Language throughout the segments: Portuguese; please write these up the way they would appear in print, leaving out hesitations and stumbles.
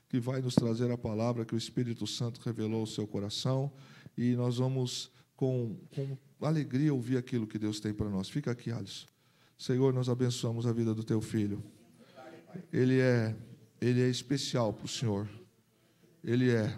que vai nos trazer a palavra que o Espírito Santo revelou ao seu coração, e nós vamos com alegria ouvir aquilo que Deus tem para nós. Fica aqui, Alisson. Senhor, nós abençoamos a vida do teu filho. Ele é especial para o Senhor. Ele é.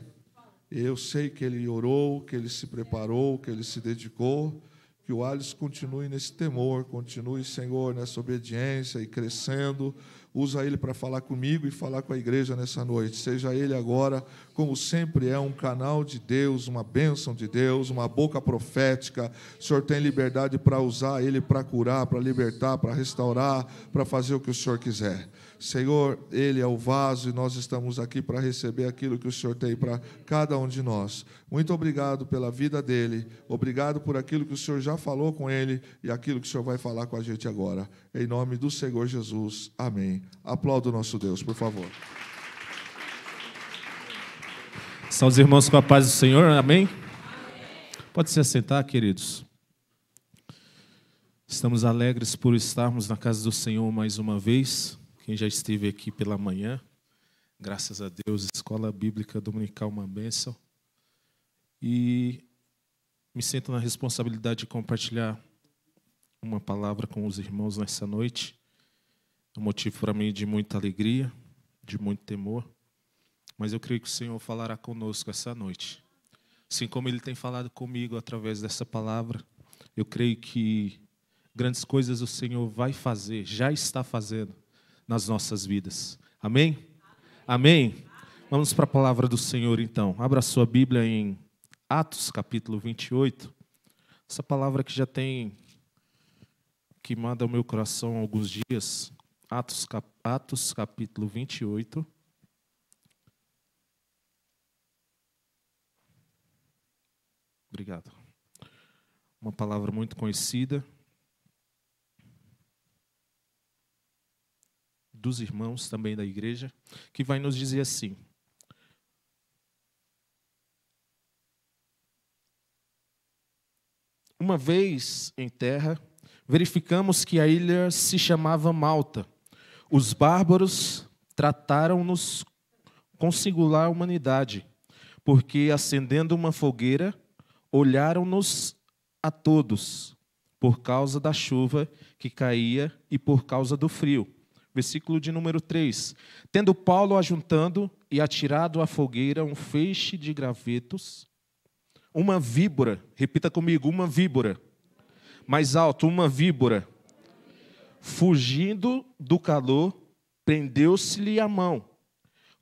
Eu sei que ele orou, que ele se preparou, que ele se dedicou. Que o Alisson continue nesse temor, continue, Senhor, nessa obediência e crescendo. Usa ele para falar comigo e falar com a igreja nessa noite. Seja ele agora, como sempre é, um canal de Deus, uma bênção de Deus, uma boca profética. O Senhor tem liberdade para usar ele para curar, para libertar, para restaurar, para fazer o que o Senhor quiser. Senhor, ele é o vaso e nós estamos aqui para receber aquilo que o Senhor tem para cada um de nós. Muito obrigado pela vida dele, obrigado por aquilo que o Senhor já falou com ele e aquilo que o Senhor vai falar com a gente agora. Em nome do Senhor Jesus, amém. Aplauda o nosso Deus, por favor. São os irmãos com a paz do Senhor, amém? Pode se assentar, queridos. Estamos alegres por estarmos na casa do Senhor mais uma vez. Quem já esteve aqui pela manhã, graças a Deus, Escola Bíblica Dominical, uma bênção. E me sinto na responsabilidade de compartilhar uma palavra com os irmãos nessa noite. É um motivo para mim de muita alegria, de muito temor. Mas eu creio que o Senhor falará conosco essa noite. Assim como Ele tem falado comigo através dessa palavra, eu creio que grandes coisas o Senhor vai fazer, já está fazendo nas nossas vidas. Amém? Amém? Vamos para a palavra do Senhor, então. Abra sua Bíblia em Atos, capítulo 28. Essa palavra que já tem queimado ao meu coração há alguns dias. Atos, capítulo 28. Obrigado. Uma palavra muito conhecida dos irmãos também da igreja, que vai nos dizer assim: uma vez em terra, verificamos que a ilha se chamava Malta. Os bárbaros trataram-nos com singular humanidade, porque, acendendo uma fogueira, olharam-nos a todos, por causa da chuva que caía e por causa do frio. Versículo de número 3. Tendo Paulo ajuntando e atirado à fogueira um feixe de gravetos, uma víbora, repita comigo, uma víbora, mais alto, uma víbora, fugindo do calor, prendeu-se-lhe a mão.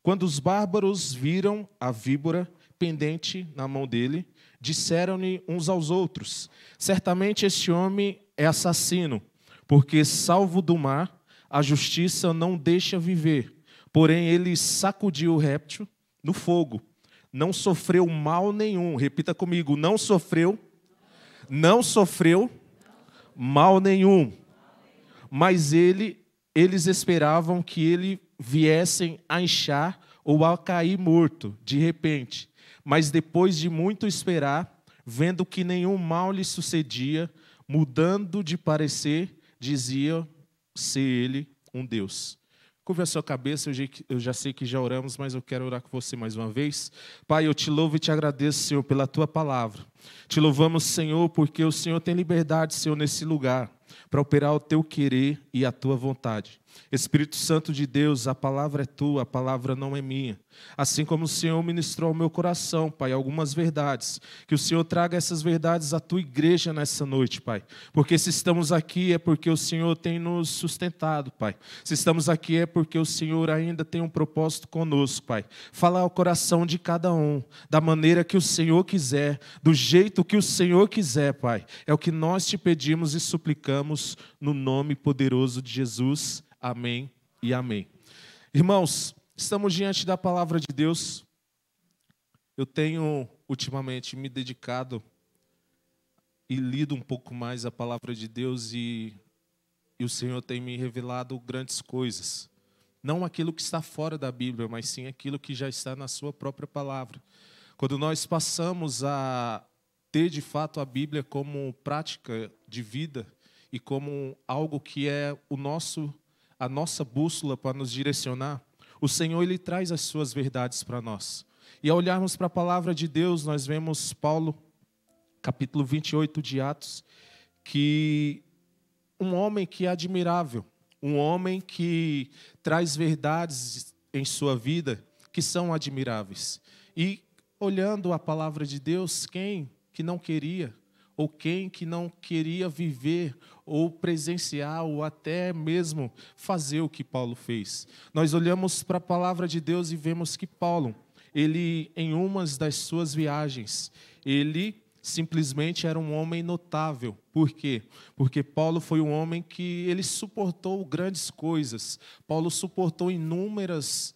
Quando os bárbaros viram a víbora pendente na mão dele, disseram-lhe uns aos outros: certamente este homem é assassino, porque, salvo do mar, a justiça não deixa viver. Porém, ele sacudiu o réptil no fogo. Não sofreu mal nenhum. Repita comigo, não sofreu mal nenhum. Mas eles esperavam que ele viessem a inchar ou a cair morto, de repente. Mas depois de muito esperar, vendo que nenhum mal lhe sucedia, mudando de parecer, dizia ser ele um Deus. Curva a sua cabeça, eu já sei que já oramos, mas eu quero orar com você mais uma vez. Pai, eu te louvo e te agradeço, Senhor, pela tua palavra. Te louvamos, Senhor, porque o Senhor tem liberdade, Senhor, nesse lugar, para operar o teu querer e a tua vontade. Espírito Santo de Deus, a palavra é tua, a palavra não é minha. Assim como o Senhor ministrou ao meu coração, Pai, algumas verdades, que o Senhor traga essas verdades à tua igreja nessa noite, Pai. Porque se estamos aqui é porque o Senhor tem nos sustentado, Pai. Se estamos aqui é porque o Senhor ainda tem um propósito conosco, Pai. Fala ao coração de cada um, da maneira que o Senhor quiser, do jeito que o Senhor quiser, Pai. É o que nós te pedimos e suplicamos no nome poderoso de Jesus. Amém e amém. Irmãos, estamos diante da palavra de Deus. Eu tenho ultimamente me dedicado e lido um pouco mais a palavra de Deus e o Senhor tem me revelado grandes coisas. Não aquilo que está fora da Bíblia, mas sim aquilo que já está na sua própria palavra. Quando nós passamos a ter de fato a Bíblia como prática de vida e como algo que é a nossa bússola para nos direcionar, O Senhor, Ele traz as suas verdades para nós. E ao olharmos para a palavra de Deus, nós vemos Paulo, capítulo 28 de Atos, que um homem que é admirável, um homem que traz verdades em sua vida que são admiráveis. E olhando a palavra de Deus, quem que não queria, ou quem que não queria viver, ou presenciar, ou até mesmo fazer o que Paulo fez? Nós olhamos para a palavra de Deus e vemos que Paulo, ele, em umas das suas viagens, ele simplesmente era um homem notável. Por quê? Porque Paulo foi um homem que ele suportou grandes coisas. Paulo suportou inúmeras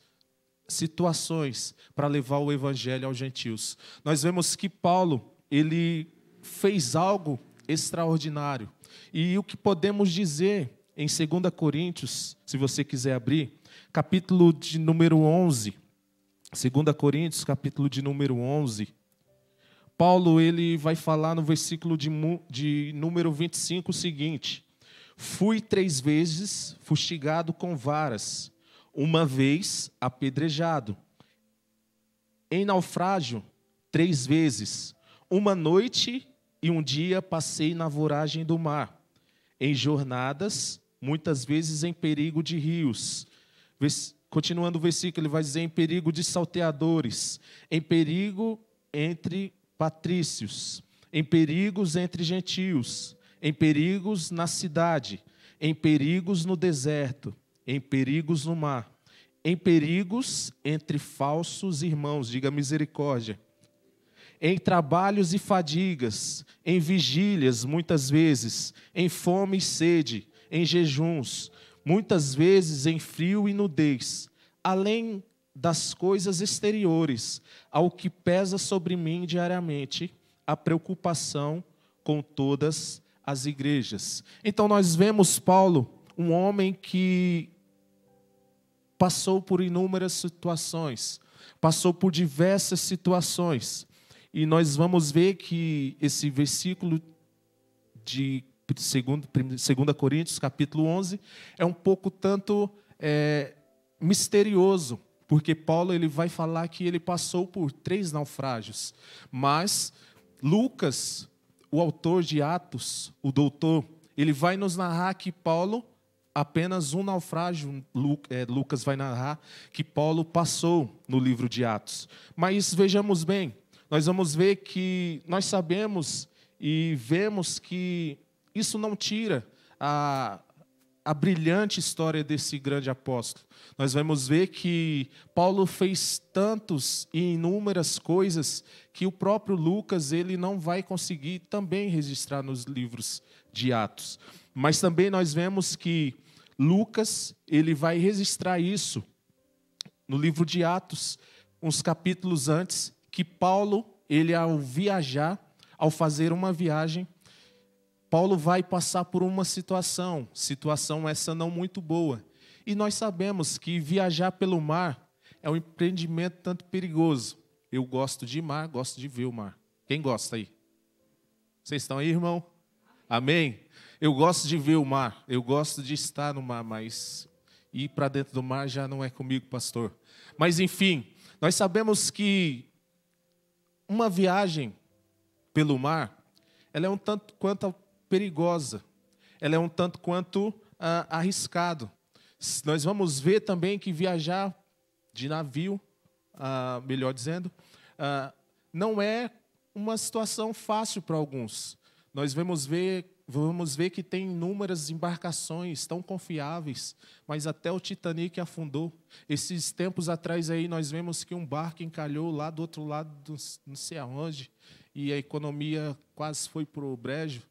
situações para levar o evangelho aos gentios. Nós vemos que Paulo, ele fez algo extraordinário. E o que podemos dizer em 2 Coríntios, se você quiser abrir, capítulo de número 11, 2 Coríntios, capítulo de número 11, Paulo, ele vai falar no versículo de número 25 o seguinte: fui 3 vezes fustigado com varas, uma vez apedrejado, em naufrágio 3 vezes, uma noite e um dia passei na voragem do mar, em jornadas, muitas vezes em perigo de rios. Continuando o versículo, ele vai dizer: em perigo de salteadores, em perigo entre patrícios, em perigos entre gentios, em perigos na cidade, em perigos no deserto, em perigos no mar, em perigos entre falsos irmãos, diga misericórdia, em trabalhos e fadigas, em vigílias muitas vezes, em fome e sede, em jejuns, muitas vezes em frio e nudez, além das coisas exteriores, ao que pesa sobre mim diariamente, a preocupação com todas as igrejas. Então nós vemos Paulo, um homem que passou por inúmeras situações, passou por diversas situações, e nós vamos ver que esse versículo de 2 Coríntios, capítulo 11, é um pouco tanto misterioso, porque Paulo, ele vai falar que ele passou por 3 naufrágios, mas Lucas, o autor de Atos, o doutor, ele vai nos narrar que Paulo, apenas um naufrágio, Lucas vai narrar que Paulo passou no livro de Atos. Mas vejamos bem, nós vamos ver que nós sabemos e vemos que isso não tira a brilhante história desse grande apóstolo. Nós vamos ver que Paulo fez tantos e inúmeras coisas que o próprio Lucas, ele não vai conseguir também registrar nos livros de Atos. Mas também nós vemos que Lucas, ele vai registrar isso no livro de Atos, uns capítulos antes, que Paulo, ele ao viajar, ao fazer uma viagem, Paulo vai passar por uma situação essa não muito boa. E nós sabemos que viajar pelo mar é um empreendimento tanto perigoso. Eu gosto de mar, gosto de ver o mar. Quem gosta aí? Vocês estão aí, irmão? Amém? Eu gosto de ver o mar, eu gosto de estar no mar, mas ir para dentro do mar já não é comigo, pastor. Mas enfim, nós sabemos que uma viagem pelo mar, ela é um tanto quanto perigosa, ela é um tanto quanto arriscado. Nós vamos ver também que viajar de navio, melhor dizendo, não é uma situação fácil para alguns. Nós vamos ver que tem inúmeras embarcações tão confiáveis, mas até o Titanic afundou. Esses tempos atrás aí nós vemos que um barco encalhou lá do outro lado, não sei aonde, e a economia quase foi para o brejo.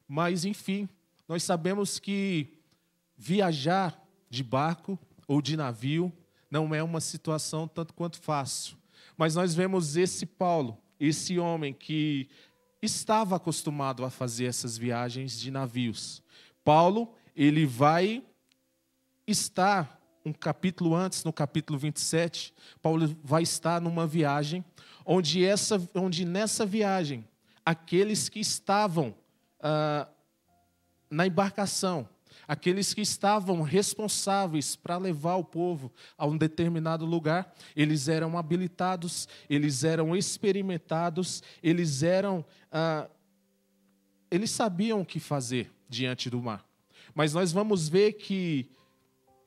Mas, enfim, nós sabemos que viajar de barco ou de navio não é uma situação tanto quanto fácil. Mas nós vemos esse Paulo, esse homem que estava acostumado a fazer essas viagens de navios. Paulo, ele vai estar, um capítulo antes, no capítulo 27, Paulo vai estar numa viagem, onde nessa viagem, aqueles que estavam na embarcação, aqueles que estavam responsáveis para levar o povo a um determinado lugar, eles eram habilitados, eles eram experimentados, eles sabiam o que fazer diante do mar. Mas nós vamos ver que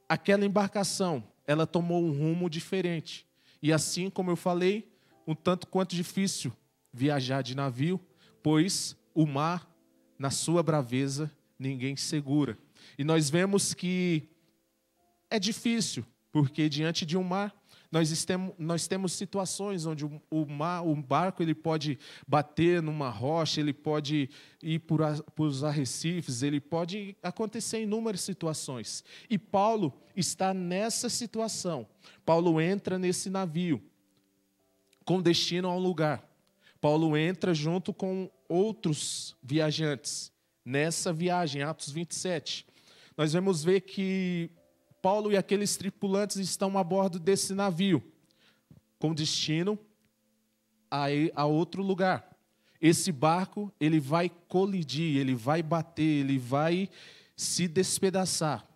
aquela embarcação, ela tomou um rumo diferente. E assim, como eu falei, um tanto quanto difícil viajar de navio, pois o mar, na sua braveza, ninguém segura. E nós vemos que é difícil, porque diante de um mar, nós temos situações onde o barco ele pode bater numa rocha, ele pode ir por os arrecifes, ele pode acontecer inúmeras situações. E Paulo está nessa situação. Paulo entra nesse navio com destino a um lugar. Paulo entra junto com outros viajantes nessa viagem, Atos 27. Nós vamos ver que Paulo e aqueles tripulantes estão a bordo desse navio, com destino a outro lugar. Esse barco, ele vai colidir, ele vai bater, ele vai se despedaçar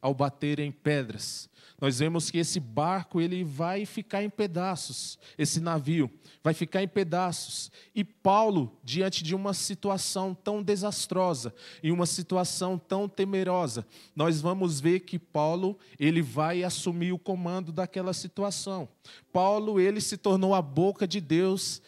ao bater em pedras. Nós vemos que esse barco ele vai ficar em pedaços, esse navio vai ficar em pedaços. E Paulo, diante de uma situação tão desastrosa e uma situação tão temerosa, nós vamos ver que Paulo ele vai assumir o comando daquela situação. Paulo ele se tornou a boca de Deus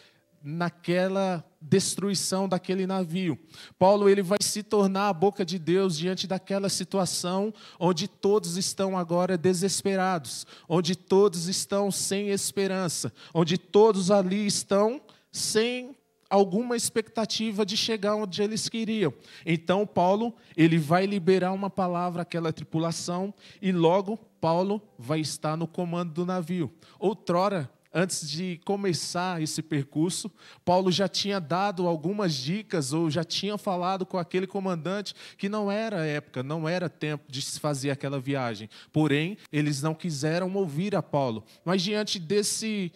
naquela destruição daquele navio. Paulo ele vai se tornar a boca de Deus diante daquela situação onde todos estão agora desesperados, onde todos estão sem esperança, onde todos ali estão sem alguma expectativa de chegar onde eles queriam. Então Paulo ele vai liberar uma palavra àquela tripulação e logo Paulo vai estar no comando do navio. Outrora, antes de começar esse percurso, Paulo já tinha dado algumas dicas ou já tinha falado com aquele comandante que não era época, não era tempo de se fazer aquela viagem. Porém, eles não quiseram ouvir a Paulo. Mas diante desse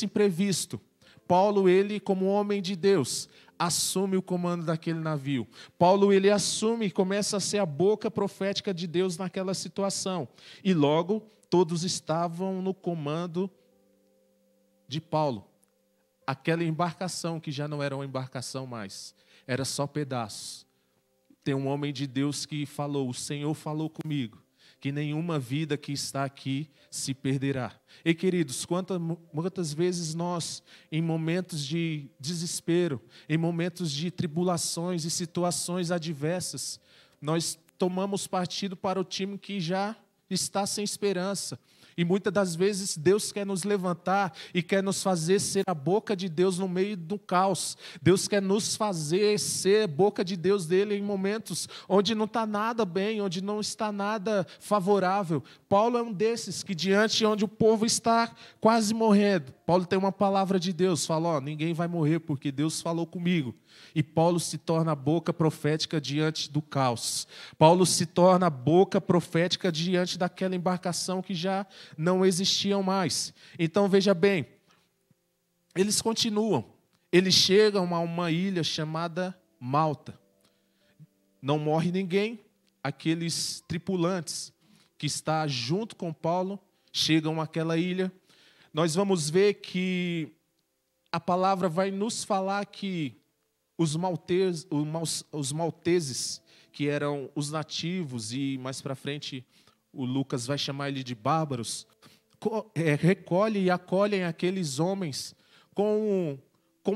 imprevisto, Paulo, ele como homem de Deus, assume o comando daquele navio. Paulo, ele assume e começa a ser a boca profética de Deus naquela situação. E logo, todos estavam no comando de Paulo. Aquela embarcação que já não era uma embarcação mais, era só pedaços. Tem um homem de Deus que falou, o Senhor falou comigo, que nenhuma vida que está aqui se perderá. E queridos, quantas vezes nós, em momentos de desespero, em momentos de tribulações e situações adversas, nós tomamos partido para o time que já está sem esperança. E muitas das vezes Deus quer nos levantar e quer nos fazer ser a boca de Deus no meio do caos. Deus quer nos fazer ser boca de Deus dele em momentos onde não está nada bem, onde não está nada favorável. Paulo é um desses que diante onde o povo está quase morrendo, Paulo tem uma palavra de Deus, fala, ninguém vai morrer porque Deus falou comigo. E Paulo se torna a boca profética diante do caos. Paulo se torna a boca profética diante daquela embarcação que já não existiam mais. Então, veja bem, eles continuam. Eles chegam a uma ilha chamada Malta. Não morre ninguém. Aqueles tripulantes que estão junto com Paulo chegam àquela ilha. Nós vamos ver que a palavra vai nos falar que os malteses, que eram os nativos, e mais para frente o Lucas vai chamar ele de bárbaros, recolhem e acolhem aqueles homens com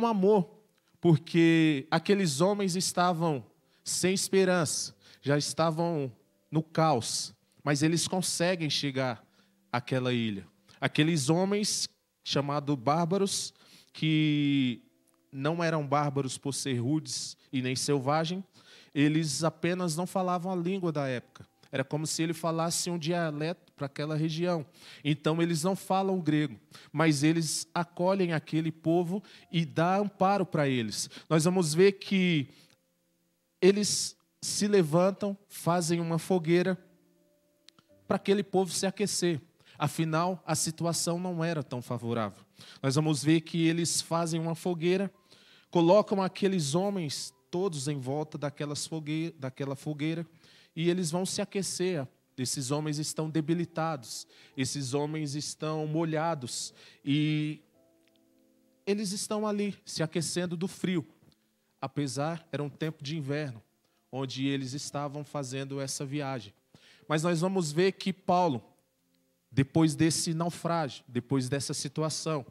amor, porque aqueles homens estavam sem esperança, já estavam no caos, mas eles conseguem chegar àquela ilha. Aqueles homens chamados bárbaros, que não eram bárbaros por ser rudes e nem selvagens, eles apenas não falavam a língua da época. Era como se ele falasse um dialeto para aquela região. Então, eles não falam grego, mas eles acolhem aquele povo e dão amparo para eles. Nós vamos ver que eles se levantam, fazem uma fogueira para aquele povo se aquecer. Afinal, a situação não era tão favorável. Nós vamos ver que eles fazem uma fogueira, colocam aqueles homens todos em volta daquela fogueira e eles vão se aquecer. Esses homens estão debilitados, esses homens estão molhados e eles estão ali se aquecendo do frio. Apesar, era um tempo de inverno, onde eles estavam fazendo essa viagem. Mas nós vamos ver que Paulo, depois desse naufrágio, depois dessa situação,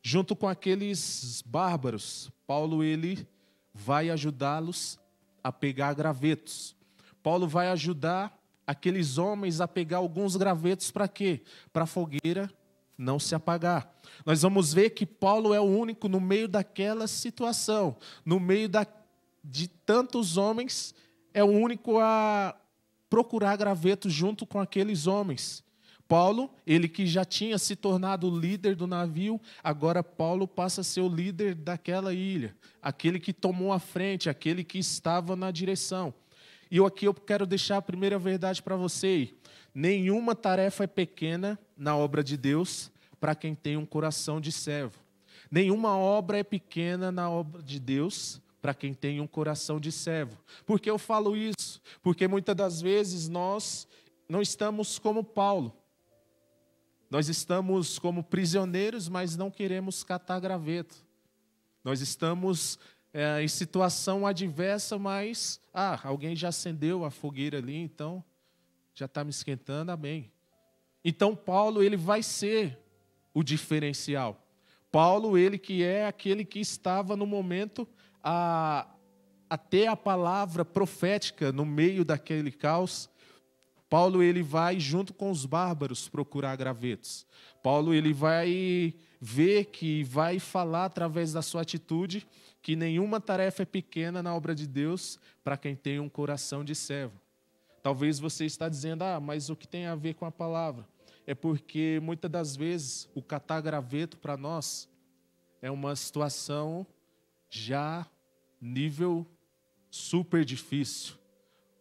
junto com aqueles bárbaros, Paulo ele vai ajudá-los a pegar gravetos. Paulo vai ajudar aqueles homens a pegar alguns gravetos para quê? Para a fogueira não se apagar. Nós vamos ver que Paulo é o único no meio daquela situação, no meio de tantos homens, é o único a procurar gravetos junto com aqueles homens. Paulo, ele que já tinha se tornado o líder do navio, agora Paulo passa a ser o líder daquela ilha, aquele que tomou a frente, aquele que estava na direção. E aqui eu quero deixar a primeira verdade para você. Nenhuma tarefa é pequena na obra de Deus para quem tem um coração de servo. Nenhuma obra é pequena na obra de Deus para quem tem um coração de servo. Por que eu falo isso? Porque muitas das vezes nós não estamos como Paulo. Nós estamos como prisioneiros, mas não queremos catar graveto. Nós estamos em situação adversa, mas alguém já acendeu a fogueira ali, então já está me esquentando, amém. Então Paulo ele vai ser o diferencial. Paulo, ele que é aquele que estava no momento a ter a palavra profética no meio daquele caos. Paulo ele vai junto com os bárbaros procurar gravetos. Paulo ele vai ver que vai falar através da sua atitude que nenhuma tarefa é pequena na obra de Deus para quem tem um coração de servo. Talvez você está dizendo, mas o que tem a ver com a palavra? É porque muitas das vezes o catar graveto para nós é uma situação já nível super difícil.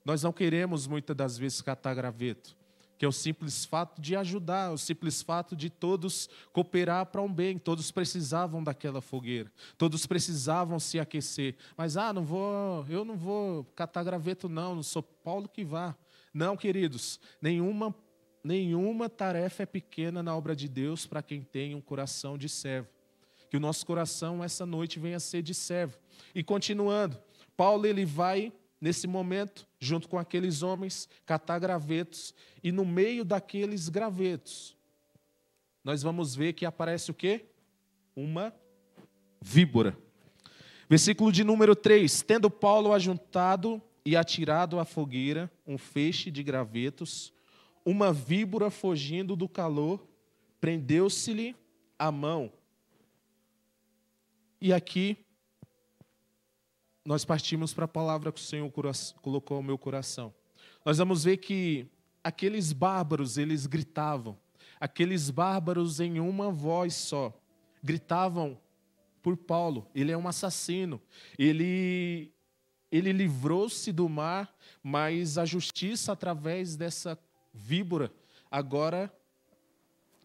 Nós não queremos muitas das vezes catar graveto, que é o simples fato de ajudar, o simples fato de todos cooperar para um bem. Todos precisavam daquela fogueira, todos precisavam se aquecer. Mas eu não vou catar graveto não sou Paulo que vá. Não, queridos, nenhuma tarefa é pequena na obra de Deus para quem tem um coração de servo. Que o nosso coração essa noite venha a ser de servo. E continuando, Paulo ele vai nesse momento, junto com aqueles homens, catar gravetos. E no meio daqueles gravetos, nós vamos ver que aparece o quê? Uma víbora. Versículo de número 3. Tendo Paulo ajuntado e atirado à fogueira um feixe de gravetos, uma víbora fugindo do calor, prendeu-se-lhe a mão. E aqui nós partimos para a palavra que o Senhor colocou ao meu coração. Nós vamos ver que aqueles bárbaros, eles gritavam. Aqueles bárbaros em uma voz só. Gritavam por Paulo. Ele é um assassino. Ele livrou-se do mar, mas a justiça através dessa víbora agora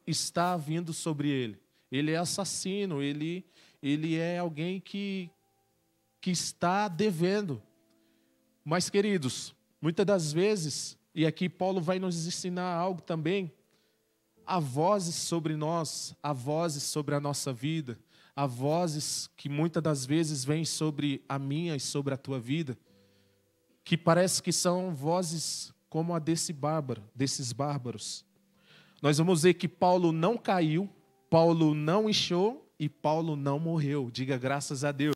está vindo sobre ele. Ele é assassino, ele é alguém que está devendo. Mas, queridos, muitas das vezes, e aqui Paulo vai nos ensinar algo também, há vozes sobre nós, há vozes sobre a nossa vida, há vozes que muitas das vezes vêm sobre a minha e sobre a tua vida, que parece que são vozes como a desses bárbaros. Nós vamos ver que Paulo não caiu, Paulo não inchou e Paulo não morreu. Diga graças a Deus.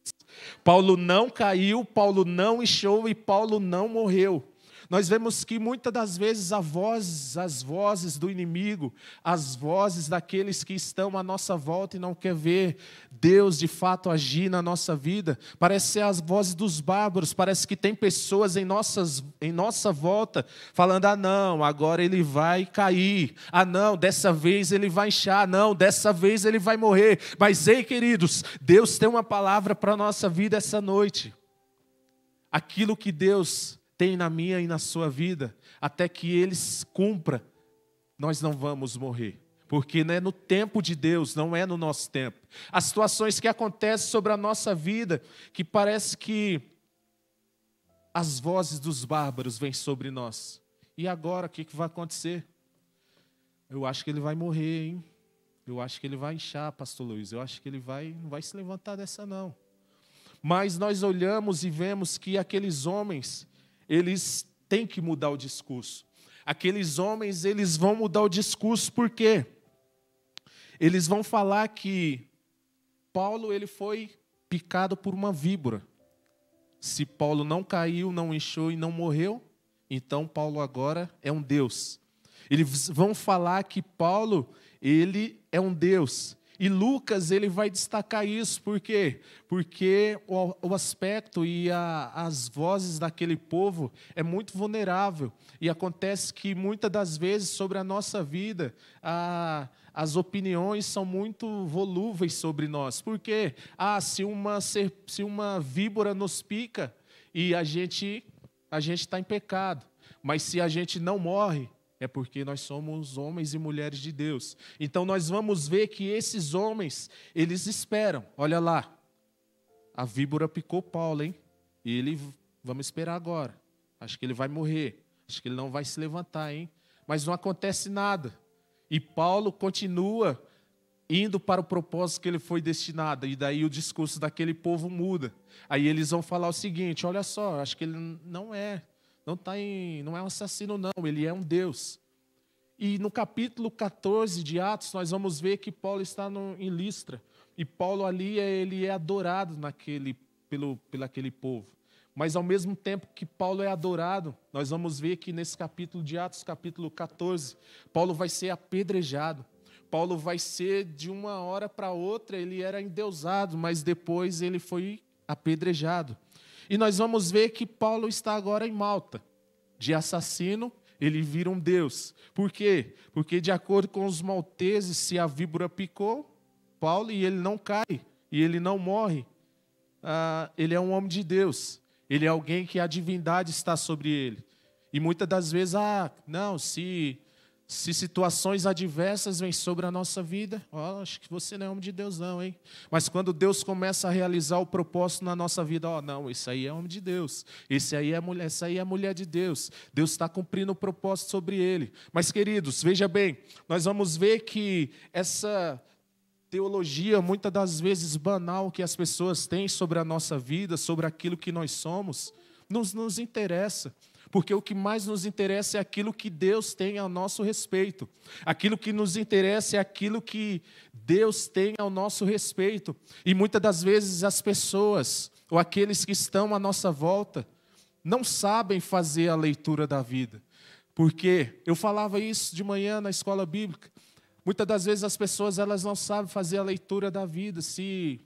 Paulo não caiu, Paulo não inchou e Paulo não morreu. Nós vemos que muitas das vezes as vozes do inimigo, as vozes daqueles que estão à nossa volta e não quer ver Deus de fato agir na nossa vida, parece ser as vozes dos bárbaros, parece que tem pessoas em nossa volta falando, não, agora ele vai cair, não, dessa vez ele vai inchar, não, dessa vez ele vai morrer. Mas ei, queridos, Deus tem uma palavra para a nossa vida essa noite. Aquilo que Deus tem na minha e na sua vida, até que eles cumpra, nós não vamos morrer. Porque não é no tempo de Deus, não é no nosso tempo. As situações que acontecem sobre a nossa vida, que parece que as vozes dos bárbaros vêm sobre nós. E agora, o que vai acontecer? Eu acho que ele vai morrer, hein? Eu acho que ele vai inchar, pastor Luiz. Eu acho que ele não vai se levantar dessa, não. Mas nós olhamos e vemos que aqueles homens, eles têm que mudar o discurso. Aqueles homens, eles vão mudar o discurso, por quê? Eles vão falar que Paulo, ele foi picado por uma víbora. Se Paulo não caiu, não inchou e não morreu, então Paulo agora é um Deus. Eles vão falar que Paulo, ele é um Deus. E Lucas, ele vai destacar isso, por quê? Porque o aspecto e as vozes daquele povo é muito vulnerável. E acontece que muitas das vezes sobre a nossa vida, as opiniões são muito volúveis sobre nós. Por quê? Se uma víbora nos pica e a gente está em pecado. Mas se a gente não morre, é porque nós somos homens e mulheres de Deus. Então nós vamos ver que esses homens, eles esperam. Olha lá, a víbora picou Paulo, hein? E vamos esperar agora. Acho que ele vai morrer. Acho que ele não vai se levantar, hein? Mas não acontece nada. E Paulo continua indo para o propósito que ele foi destinado. E daí o discurso daquele povo muda. Aí eles vão falar o seguinte, olha só, acho que ele não é um assassino, não, ele é um Deus. E no capítulo 14 de Atos, nós vamos ver que Paulo está em Listra. E Paulo ali, ele é adorado pelo aquele povo. Mas ao mesmo tempo que Paulo é adorado, nós vamos ver que nesse capítulo de Atos, capítulo 14, Paulo vai ser apedrejado. Paulo vai ser, de uma hora para outra, ele era endeusado, mas depois ele foi apedrejado. E nós vamos ver que Paulo está agora em Malta. De assassino, ele vira um Deus. Por quê? Porque, de acordo com os malteses, se a víbora picou Paulo e ele não cai, e ele não morre, ele é um homem de Deus. Ele é alguém que a divindade está sobre ele. E muitas das vezes, se situações adversas vêm sobre a nossa vida, acho que você não é homem de Deus não, hein? Mas quando Deus começa a realizar o propósito na nossa vida, esse aí é homem de Deus, essa aí é mulher de Deus, Deus está cumprindo o propósito sobre ele. Mas, queridos, veja bem, nós vamos ver que essa teologia, muitas das vezes banal, que as pessoas têm sobre a nossa vida, sobre aquilo que nós somos, nos interessa. Porque o que mais nos interessa é aquilo que Deus tem ao nosso respeito. Aquilo que nos interessa é aquilo que Deus tem ao nosso respeito. E muitas das vezes as pessoas, ou aqueles que estão à nossa volta, não sabem fazer a leitura da vida. Porque eu falava isso de manhã na escola bíblica. Muitas das vezes as pessoas elas não sabem fazer a leitura da vida. Se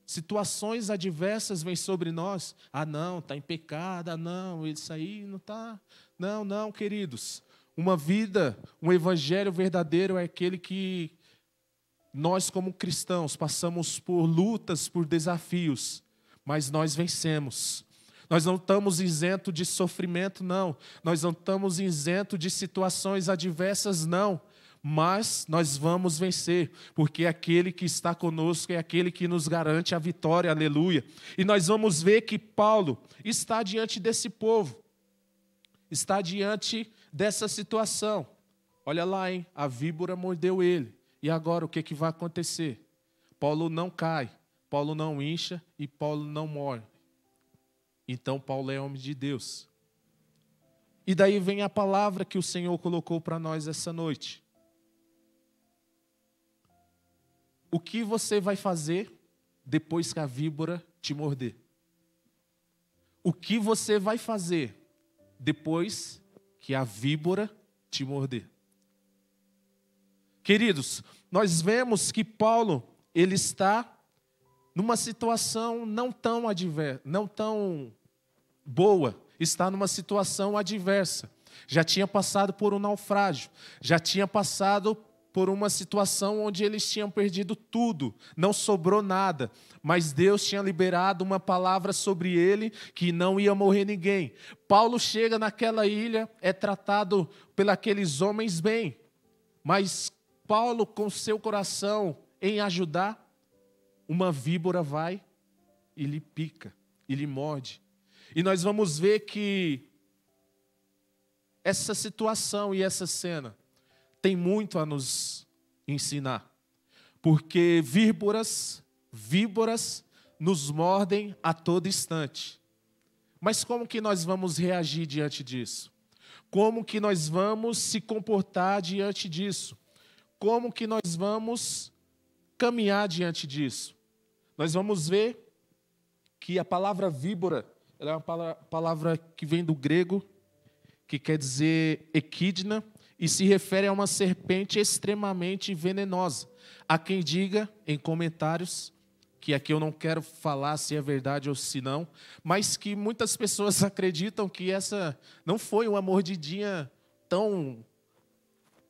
situações adversas vêm sobre nós, não, está em pecado, não, isso aí não está. Não, queridos. Uma vida, um evangelho verdadeiro é aquele que nós, como cristãos, passamos por lutas, por desafios, mas nós vencemos. Nós não estamos isentos de sofrimento, não. Nós não estamos isentos de situações adversas, não. Mas nós vamos vencer, porque aquele que está conosco é aquele que nos garante a vitória, aleluia. E nós vamos ver que Paulo está diante desse povo, está diante dessa situação. Olha lá, hein? A víbora mordeu ele. E agora o que vai acontecer? Paulo não cai, Paulo não incha e Paulo não morre. Então Paulo é homem de Deus. E daí vem a palavra que o Senhor colocou para nós essa noite. O que você vai fazer depois que a víbora te morder? O que você vai fazer depois que a víbora te morder? Queridos, nós vemos que Paulo, ele está numa situação não tão boa, está numa situação adversa. Já tinha passado por um naufrágio, já tinha passado por uma situação onde eles tinham perdido tudo, não sobrou nada, mas Deus tinha liberado uma palavra sobre ele que não ia morrer ninguém. Paulo chega naquela ilha, é tratado pelos homens bem, mas Paulo, com seu coração em ajudar, uma víbora vai e lhe pica, e lhe morde. E nós vamos ver que essa situação e essa cena tem muito a nos ensinar. Porque víboras nos mordem a todo instante. Mas como que nós vamos reagir diante disso? Como que nós vamos se comportar diante disso? Como que nós vamos caminhar diante disso? Nós vamos ver que a palavra víbora, ela é uma palavra que vem do grego, que quer dizer equidna, e se refere a uma serpente extremamente venenosa. Há quem diga em comentários, que aqui eu não quero falar se é verdade ou se não, mas que muitas pessoas acreditam que essa não foi uma mordidinha tão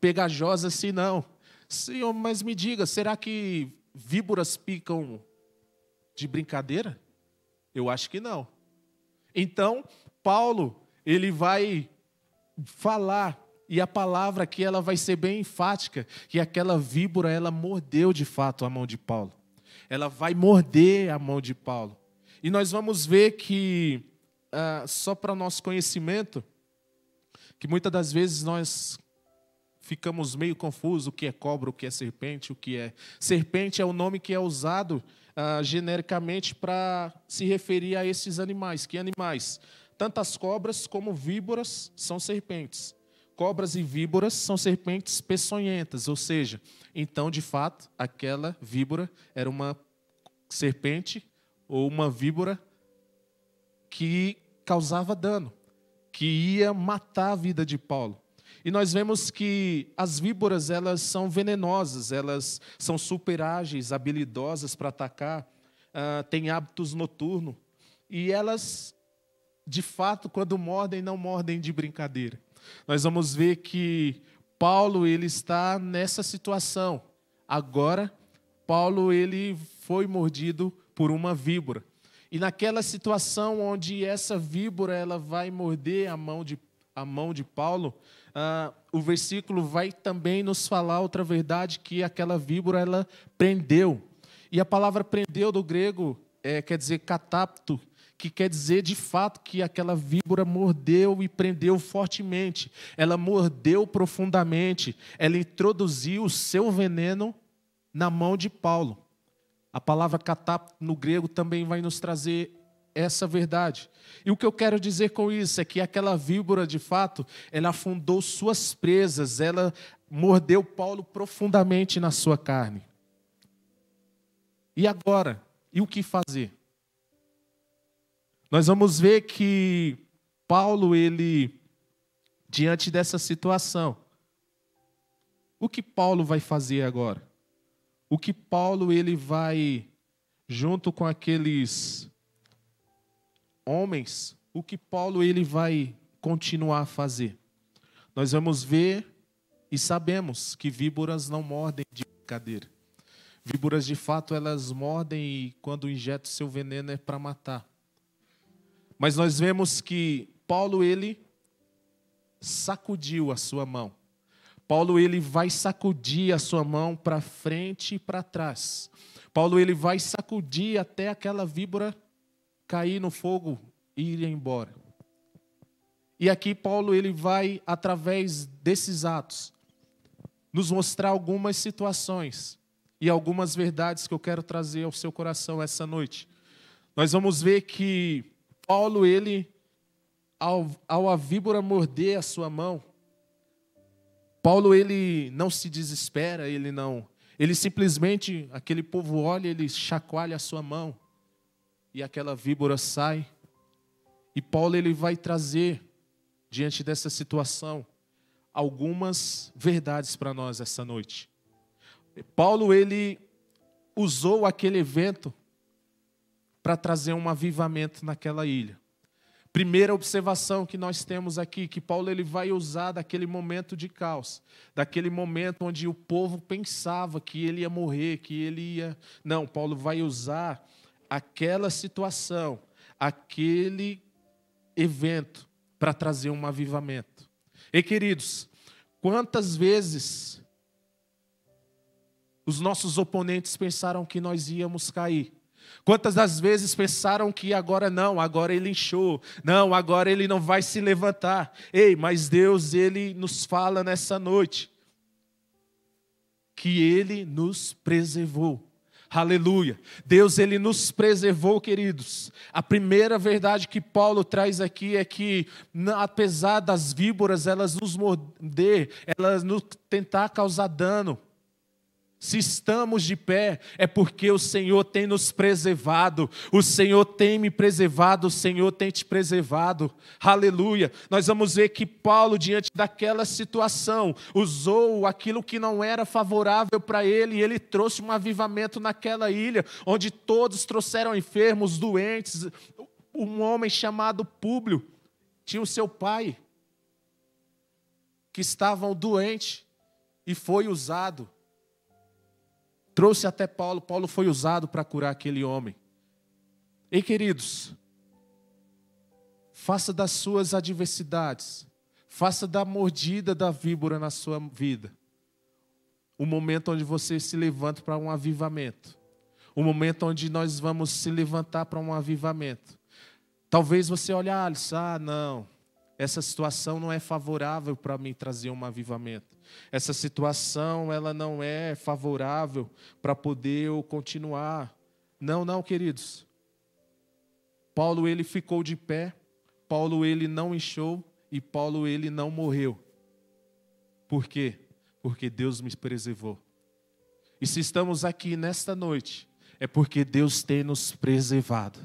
pegajosa assim, não. Senhor, mas me diga, será que víboras picam de brincadeira? Eu acho que não. Então, Paulo, ele vai falar, e a palavra aqui ela vai ser bem enfática, que aquela víbora, ela mordeu de fato a mão de Paulo. Ela vai morder a mão de Paulo. E nós vamos ver que, só para nosso conhecimento, que muitas das vezes nós ficamos meio confusos o que é cobra, o que é serpente, o que é... Serpente é o nome que é usado genericamente para se referir a esses animais. Que animais? Tanto as cobras como víboras são serpentes. Cobras e víboras são serpentes peçonhentas, ou seja, então, de fato, aquela víbora era uma serpente ou uma víbora que causava dano, que ia matar a vida de Paulo. E nós vemos que as víboras, elas são venenosas, elas são super ágeis, habilidosas para atacar, têm hábitos noturnos, e elas, de fato, quando mordem, não mordem de brincadeira. Nós vamos ver que Paulo, ele está nessa situação. Agora, Paulo, ele foi mordido por uma víbora. E naquela situação onde essa víbora ela vai morder a mão de Paulo, o versículo vai também nos falar outra verdade, que aquela víbora ela prendeu. E a palavra prendeu do grego quer dizer catapto, que quer dizer de fato que aquela víbora mordeu e prendeu fortemente. Ela mordeu profundamente. Ela introduziu o seu veneno na mão de Paulo. A palavra catapto no grego também vai nos trazer essa verdade. E o que eu quero dizer com isso é que aquela víbora, de fato, ela afundou suas presas, ela mordeu Paulo profundamente na sua carne. E agora? E o que fazer? Nós vamos ver que Paulo, ele, diante dessa situação, o que Paulo vai fazer agora? O que Paulo, ele vai, junto com aqueles homens, o que Paulo, ele vai continuar a fazer? Nós vamos ver e sabemos que víboras não mordem de brincadeira. Víboras, de fato, elas mordem e quando injetam seu veneno é para matar. Mas nós vemos que Paulo, ele sacudiu a sua mão. Paulo, ele vai sacudir a sua mão para frente e para trás. Paulo, ele vai sacudir até aquela víbora cair no fogo e ir embora. E aqui Paulo, ele vai, através desses atos, nos mostrar algumas situações e algumas verdades que eu quero trazer ao seu coração essa noite. Nós vamos ver que Paulo, ele, ao a víbora morder a sua mão, Paulo, ele não se desespera, ele simplesmente, aquele povo olha, ele chacoalha a sua mão, e aquela víbora sai, e Paulo, ele vai trazer, diante dessa situação, algumas verdades para nós essa noite. Paulo, ele usou aquele evento para trazer um avivamento naquela ilha. Primeira observação que nós temos aqui, que Paulo ele vai usar daquele momento de caos, daquele momento onde o povo pensava que ele ia morrer, que ele ia... Não, Paulo vai usar aquela situação, aquele evento para trazer um avivamento. E queridos, quantas vezes os nossos oponentes pensaram que nós íamos cair? Quantas das vezes pensaram que agora não, agora ele inchou, não, agora ele não vai se levantar. Ei, mas Deus, ele nos fala nessa noite que ele nos preservou. Aleluia. Deus, ele nos preservou, queridos. A primeira verdade que Paulo traz aqui é que, apesar das víboras elas nos morder, elas nos tentar causar dano, se estamos de pé, é porque o Senhor tem nos preservado, o Senhor tem me preservado, o Senhor tem te preservado. Aleluia. Nós vamos ver que Paulo, diante daquela situação, usou aquilo que não era favorável para ele, e ele trouxe um avivamento naquela ilha, onde todos trouxeram enfermos, doentes. Um homem chamado Públio tinha o seu pai, que estava doente, e foi usado. Trouxe até Paulo, Paulo foi usado para curar aquele homem. E queridos, faça das suas adversidades, faça da mordida da víbora na sua vida o momento onde você se levanta para um avivamento. O momento onde nós vamos se levantar para um avivamento. Talvez você olhe, não, essa situação não é favorável para mim trazer um avivamento. Essa situação, ela não é favorável para poder eu continuar. Não, queridos. Paulo, ele ficou de pé. Paulo, ele não inchou. E Paulo, ele não morreu. Por quê? Porque Deus me preservou. E se estamos aqui nesta noite, é porque Deus tem nos preservado.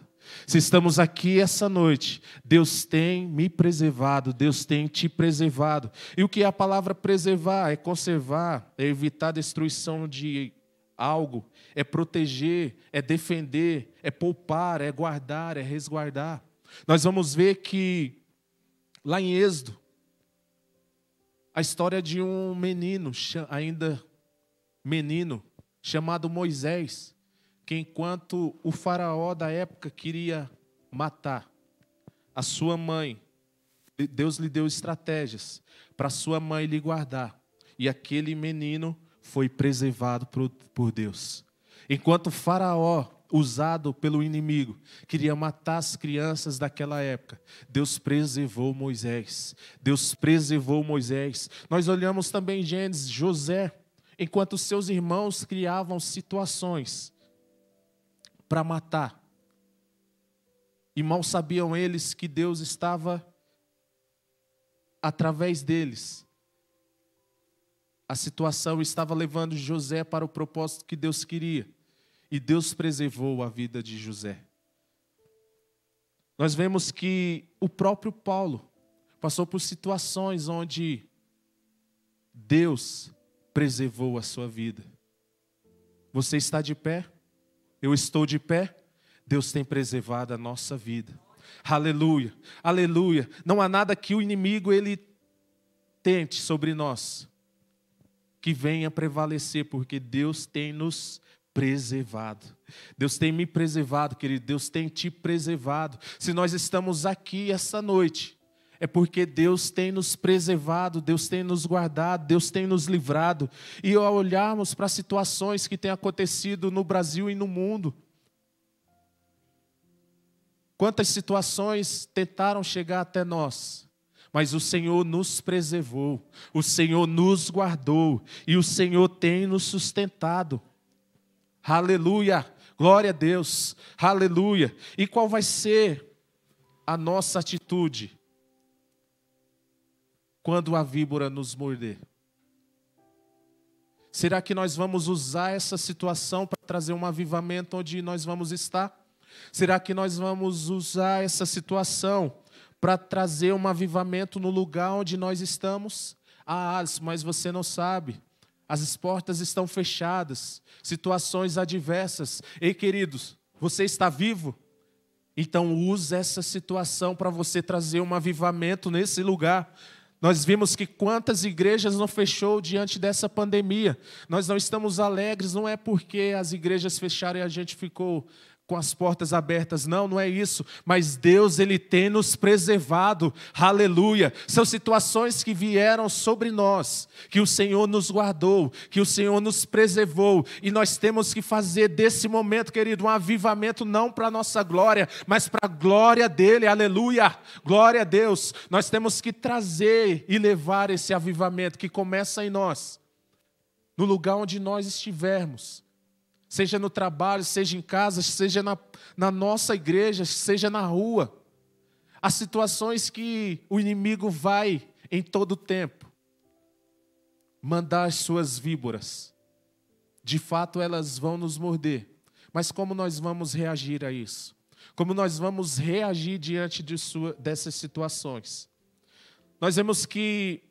Se estamos aqui essa noite, Deus tem me preservado, Deus tem te preservado. E o que é a palavra preservar? É conservar, é evitar a destruição de algo, é proteger, é defender, é poupar, é guardar, é resguardar. Nós vamos ver que lá em Êxodo, a história de um menino, ainda menino, chamado Moisés, que enquanto o faraó da época queria matar a sua mãe, Deus lhe deu estratégias para sua mãe lhe guardar. E aquele menino foi preservado por Deus. Enquanto o faraó, usado pelo inimigo, queria matar as crianças daquela época, Deus preservou Moisés. Deus preservou Moisés. Nós olhamos também em Gênesis, José, enquanto seus irmãos criavam situações para matar. E mal sabiam eles que Deus estava através deles. A situação estava levando José para o propósito que Deus queria. E Deus preservou a vida de José. Nós vemos que o próprio Paulo passou por situações onde Deus preservou a sua vida. Você está de pé? Eu estou de pé, Deus tem preservado a nossa vida. Aleluia, aleluia. Não há nada que o inimigo ele tente sobre nós que venha prevalecer, porque Deus tem nos preservado. Deus tem me preservado, querido. Deus tem te preservado. Se nós estamos aqui essa noite, é porque Deus tem nos preservado, Deus tem nos guardado, Deus tem nos livrado. E ao olharmos para situações que têm acontecido no Brasil e no mundo, quantas situações tentaram chegar até nós, mas o Senhor nos preservou, o Senhor nos guardou e o Senhor tem nos sustentado. Aleluia, glória a Deus, aleluia. E qual vai ser a nossa atitude quando a víbora nos morder? Será que nós vamos usar essa situação para trazer um avivamento onde nós vamos estar? Será que nós vamos usar essa situação para trazer um avivamento no lugar onde nós estamos? Mas você não sabe. As portas estão fechadas, situações adversas. Ei, queridos, você está vivo? Então use essa situação para você trazer um avivamento nesse lugar. Nós vimos que quantas igrejas não fechou diante dessa pandemia. Nós não estamos alegres, não é porque as igrejas fecharam e a gente ficou com as portas abertas. Não, não é isso. Mas Deus, Ele tem nos preservado. Aleluia. São situações que vieram sobre nós, que o Senhor nos guardou, que o Senhor nos preservou. E nós temos que fazer desse momento, querido, um avivamento não para a nossa glória, mas para a glória dEle. Aleluia. Glória a Deus. Nós temos que trazer e levar esse avivamento que começa em nós, no lugar onde nós estivermos. Seja no trabalho, seja em casa, seja na nossa igreja, seja na rua. Há situações que o inimigo vai, em todo tempo, mandar as suas víboras. De fato, elas vão nos morder. Mas como nós vamos reagir a isso? Como nós vamos reagir diante dessas situações? Nós vemos que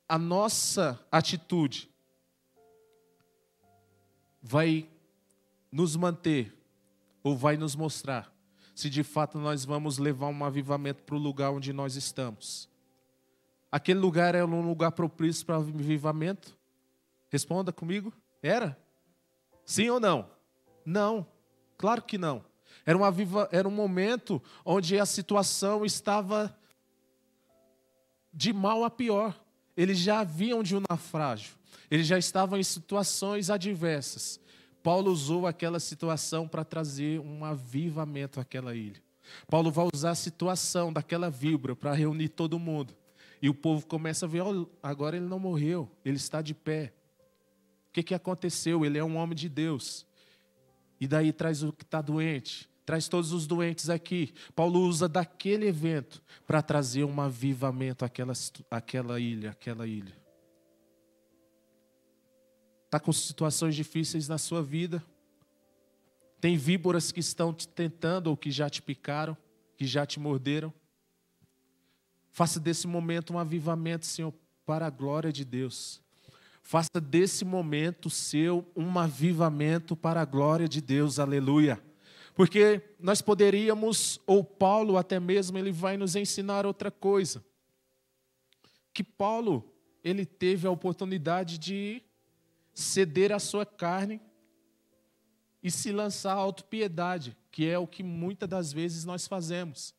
a nossa atitude vai nos manter, ou vai nos mostrar, se de fato nós vamos levar um avivamento para o lugar onde nós estamos. Aquele lugar era um lugar propício para avivamento? Responda comigo. Era? Sim ou não? Não, claro que não. Era um momento onde a situação estava de mal a pior. Eles já vinham de um naufrágio. Eles já estavam em situações adversas. Paulo usou aquela situação para trazer um avivamento àquela ilha. Paulo vai usar a situação daquela víbora para reunir todo mundo. E o povo começa a ver, oh, agora ele não morreu, ele está de pé. O que aconteceu? Ele é um homem de Deus. E daí traz o que está doente, traz todos os doentes aqui. Paulo usa daquele evento para trazer um avivamento àquela ilha. Está com situações difíceis na sua vida? Tem víboras que estão te tentando ou que já te picaram, que já te morderam? Faça desse momento um avivamento, Senhor, para a glória de Deus. Faça desse momento seu um avivamento para a glória de Deus, aleluia. Porque nós poderíamos, ou Paulo até mesmo, ele vai nos ensinar outra coisa. Que Paulo, ele teve a oportunidade de ceder a sua carne e se lançar à autopiedade, que é o que muitas das vezes nós fazemos.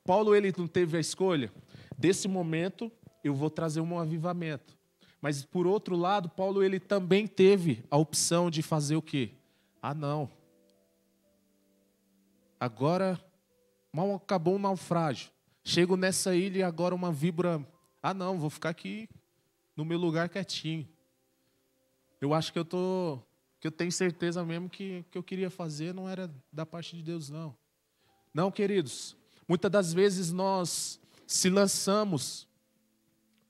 Paulo, ele não teve a escolha. Desse momento, eu vou trazer um avivamento. Mas, por outro lado, Paulo, ele também teve a opção de fazer o quê? Ah, não. Agora, mal acabou o naufrágio. Chego nessa ilha e agora uma víbora. Ah, não, vou ficar aqui no meu lugar quietinho. Eu acho que eu tenho certeza mesmo que o que eu queria fazer não era da parte de Deus, não. Não, queridos. Muitas das vezes nós se lançamos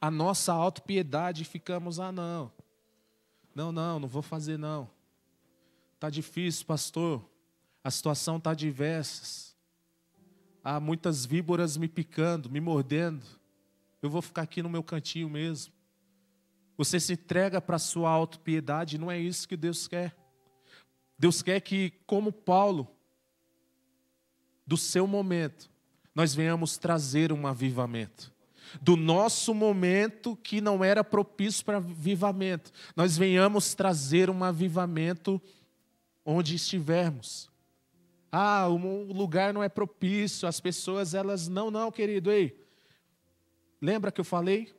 a nossa autopiedade e ficamos, ah, não. Não vou fazer, não. Está difícil, pastor. A situação está diversa. Há muitas víboras me picando, me mordendo. Eu vou ficar aqui no meu cantinho mesmo. Você se entrega para a sua autopiedade, não é isso que Deus quer. Deus quer que, como Paulo, do seu momento, nós venhamos trazer um avivamento. Do nosso momento que não era propício para avivamento, nós venhamos trazer um avivamento onde estivermos. Ah, o lugar não é propício, as pessoas, elas, não, querido, ei. Lembra que eu falei?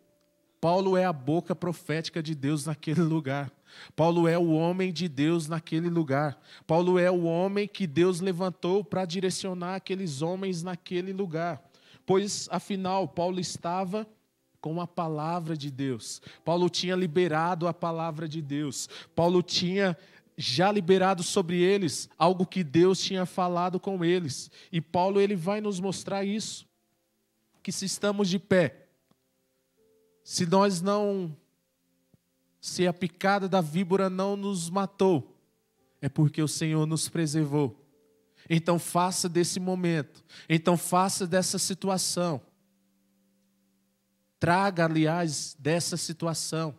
Paulo é a boca profética de Deus naquele lugar. Paulo é o homem de Deus naquele lugar. Paulo é o homem que Deus levantou para direcionar aqueles homens naquele lugar. Pois, afinal, Paulo estava com a palavra de Deus. Paulo tinha liberado a palavra de Deus. Paulo tinha já liberado sobre eles algo que Deus tinha falado com eles. E Paulo, ele vai nos mostrar isso. Que se estamos de pé, se a picada da víbora não nos matou, é porque o Senhor nos preservou. Então faça desse momento, então faça dessa situação, traga, aliás, dessa situação,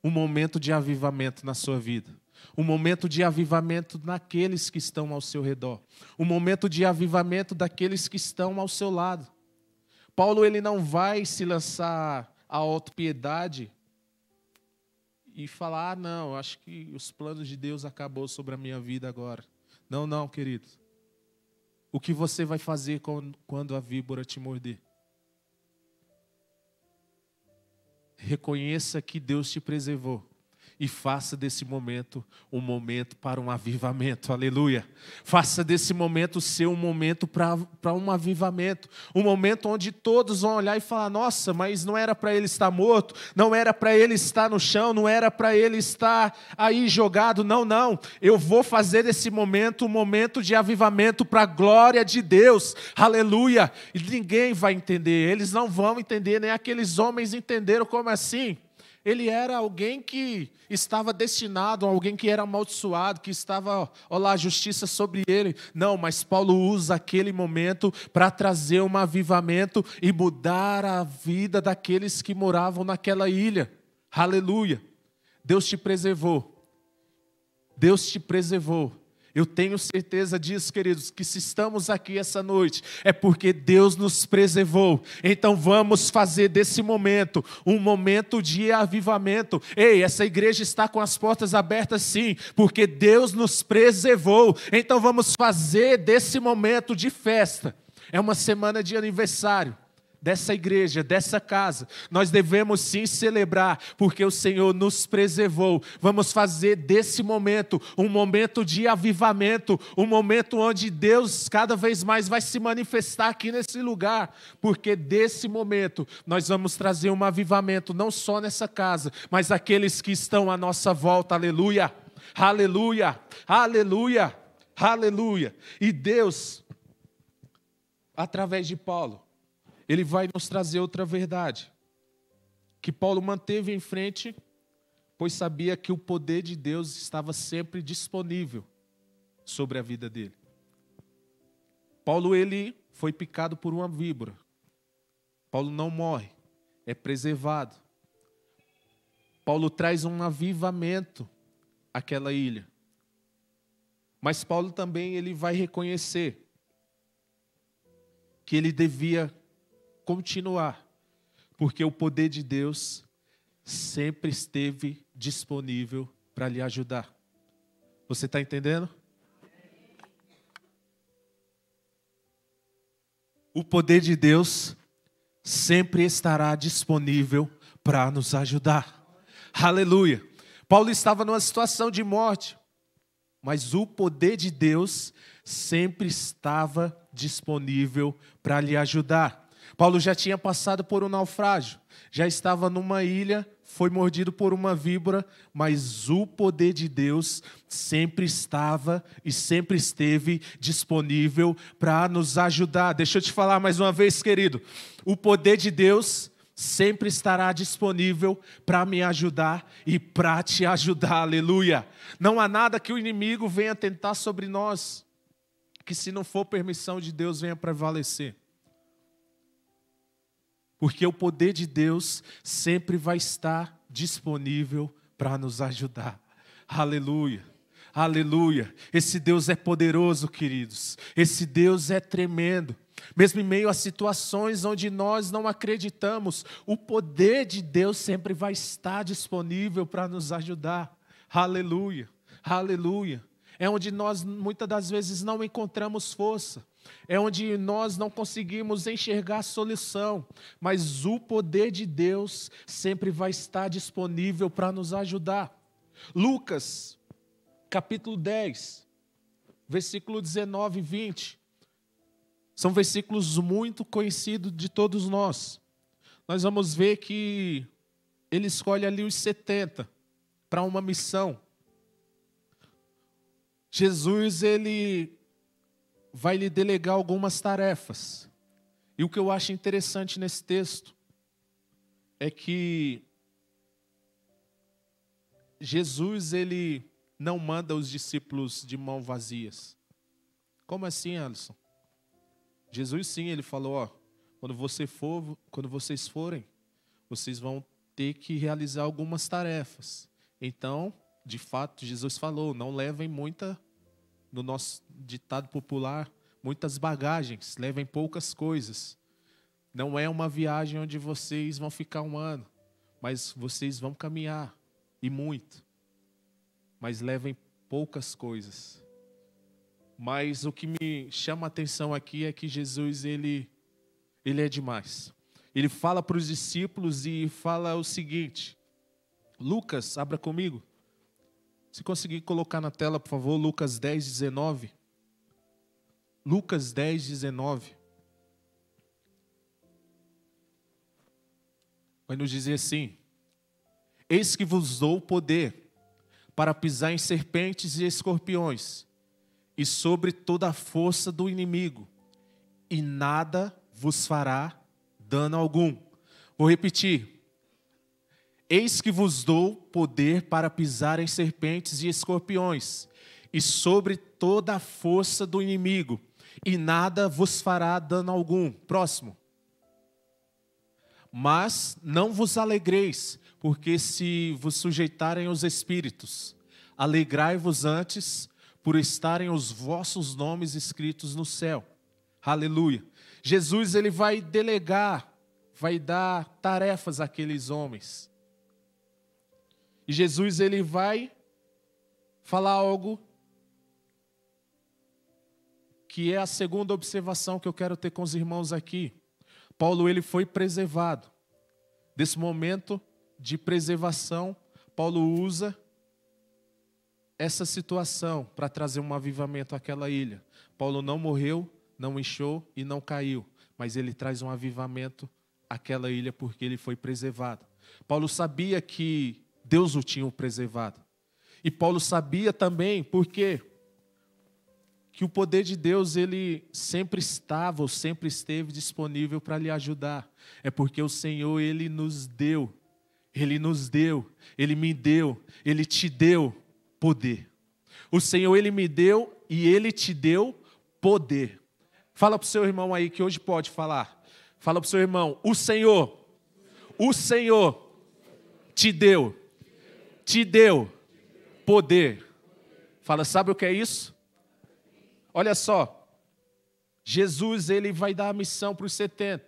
um momento de avivamento na sua vida. Um momento de avivamento naqueles que estão ao seu redor. Um momento de avivamento daqueles que estão ao seu lado. Paulo, ele não vai se lançar à autopiedade e falar, ah, não, acho que os planos de Deus acabou sobre a minha vida agora. Não, não, querido. O que você vai fazer quando a víbora te morder? Reconheça que Deus te preservou. E faça desse momento um momento para um avivamento, aleluia. Faça desse momento ser um momento para um avivamento. Um momento onde todos vão olhar e falar, nossa, mas não era para ele estar morto, não era para ele estar no chão, não era para ele estar aí jogado, não, não. Eu vou fazer desse momento um momento de avivamento para a glória de Deus, aleluia. E ninguém vai entender, eles não vão entender, nem aqueles homens entenderam como assim. Ele era alguém que estava destinado, alguém que era amaldiçoado, que estava, olha lá, a justiça sobre ele. Não, mas Paulo usa aquele momento para trazer um avivamento e mudar a vida daqueles que moravam naquela ilha. Aleluia. Deus te preservou. Deus te preservou. Eu tenho certeza disso, queridos, que se estamos aqui essa noite, é porque Deus nos preservou. Então vamos fazer desse momento um momento de avivamento. Ei, essa igreja está com as portas abertas sim, porque Deus nos preservou. Então vamos fazer desse momento de festa. É uma semana de aniversário dessa igreja, dessa casa. Nós devemos sim celebrar, porque o Senhor nos preservou. Vamos fazer desse momento um momento de avivamento, um momento onde Deus cada vez mais vai se manifestar aqui nesse lugar, porque desse momento nós vamos trazer um avivamento, não só nessa casa, mas aqueles que estão à nossa volta, aleluia, aleluia, aleluia, aleluia. E Deus, através de Paulo, ele vai nos trazer outra verdade, que Paulo manteve em frente, pois sabia que o poder de Deus estava sempre disponível sobre a vida dele. Paulo, ele foi picado por uma víbora. Paulo não morre, é preservado. Paulo traz um avivamento àquela ilha. Mas Paulo também ele vai reconhecer que ele devia continuar, porque o poder de Deus sempre esteve disponível para lhe ajudar. Você está entendendo? O poder de Deus sempre estará disponível para nos ajudar. Aleluia. Paulo estava numa situação de morte, mas o poder de Deus sempre estava disponível para lhe ajudar. Paulo já tinha passado por um naufrágio, já estava numa ilha, foi mordido por uma víbora, mas o poder de Deus sempre estava e sempre esteve disponível para nos ajudar. Deixa eu te falar mais uma vez, querido, o poder de Deus sempre estará disponível para me ajudar e para te ajudar, aleluia. Não há nada que o inimigo venha tentar sobre nós, que se não for permissão de Deus venha prevalecer. Porque o poder de Deus sempre vai estar disponível para nos ajudar. Aleluia, aleluia. Esse Deus é poderoso, queridos. Esse Deus é tremendo. Mesmo em meio a situações onde nós não acreditamos, o poder de Deus sempre vai estar disponível para nos ajudar. Aleluia, aleluia. É onde nós muitas das vezes não encontramos força. É onde nós não conseguimos enxergar a solução, mas o poder de Deus sempre vai estar disponível para nos ajudar. Lucas, capítulo 10, versículo 19 e 20, são versículos muito conhecidos de todos nós. Nós vamos ver que ele escolhe ali os 70 para uma missão. Jesus, ele vai lhe delegar algumas tarefas. E o que eu acho interessante nesse texto é que Jesus, ele não manda os discípulos de mãos vazias. Como assim, Alisson? Jesus sim, ele falou, ó, quando vocês forem, vocês vão ter que realizar algumas tarefas. Então, de fato, Jesus falou, não levem no nosso ditado popular, muitas bagagens, levem poucas coisas. Não é uma viagem onde vocês vão ficar um ano, mas vocês vão caminhar, e muito. Mas levem poucas coisas. Mas o que me chama a atenção aqui é que Jesus, ele é demais. Ele fala para os discípulos e fala o seguinte. Lucas, abra comigo. Se conseguir colocar na tela, por favor, Lucas 10, 19. Lucas 10, 19. Vai nos dizer assim: eis que vos dou poder para pisar em serpentes e escorpiões, e sobre toda a força do inimigo, e nada vos fará dano algum. Vou repetir. Eis que vos dou poder para pisar em serpentes e escorpiões, e sobre toda a força do inimigo, e nada vos fará dano algum. Próximo. Mas não vos alegreis, porque se vos sujeitarem os espíritos, alegrai-vos antes por estarem os vossos nomes escritos no céu. Aleluia. Jesus, ele vai delegar, vai dar tarefas àqueles homens. E Jesus, ele vai falar algo que é a segunda observação que eu quero ter com os irmãos aqui. Paulo, ele foi preservado. Desse momento de preservação, Paulo usa essa situação para trazer um avivamento àquela ilha. Paulo não morreu, não inchou e não caiu, mas ele traz um avivamento àquela ilha porque ele foi preservado. Paulo sabia que Deus o tinha preservado. E Paulo sabia também porque que o poder de Deus, ele sempre estava ou sempre esteve disponível para lhe ajudar. É porque o Senhor, ele nos deu, ele me deu, ele te deu poder. O Senhor, ele me deu e ele te deu poder. Fala para o seu irmão aí que hoje pode falar. Fala para o seu irmão, o Senhor te deu poder. Fala, sabe o que é isso? Olha só, Jesus, ele vai dar a missão para os 70,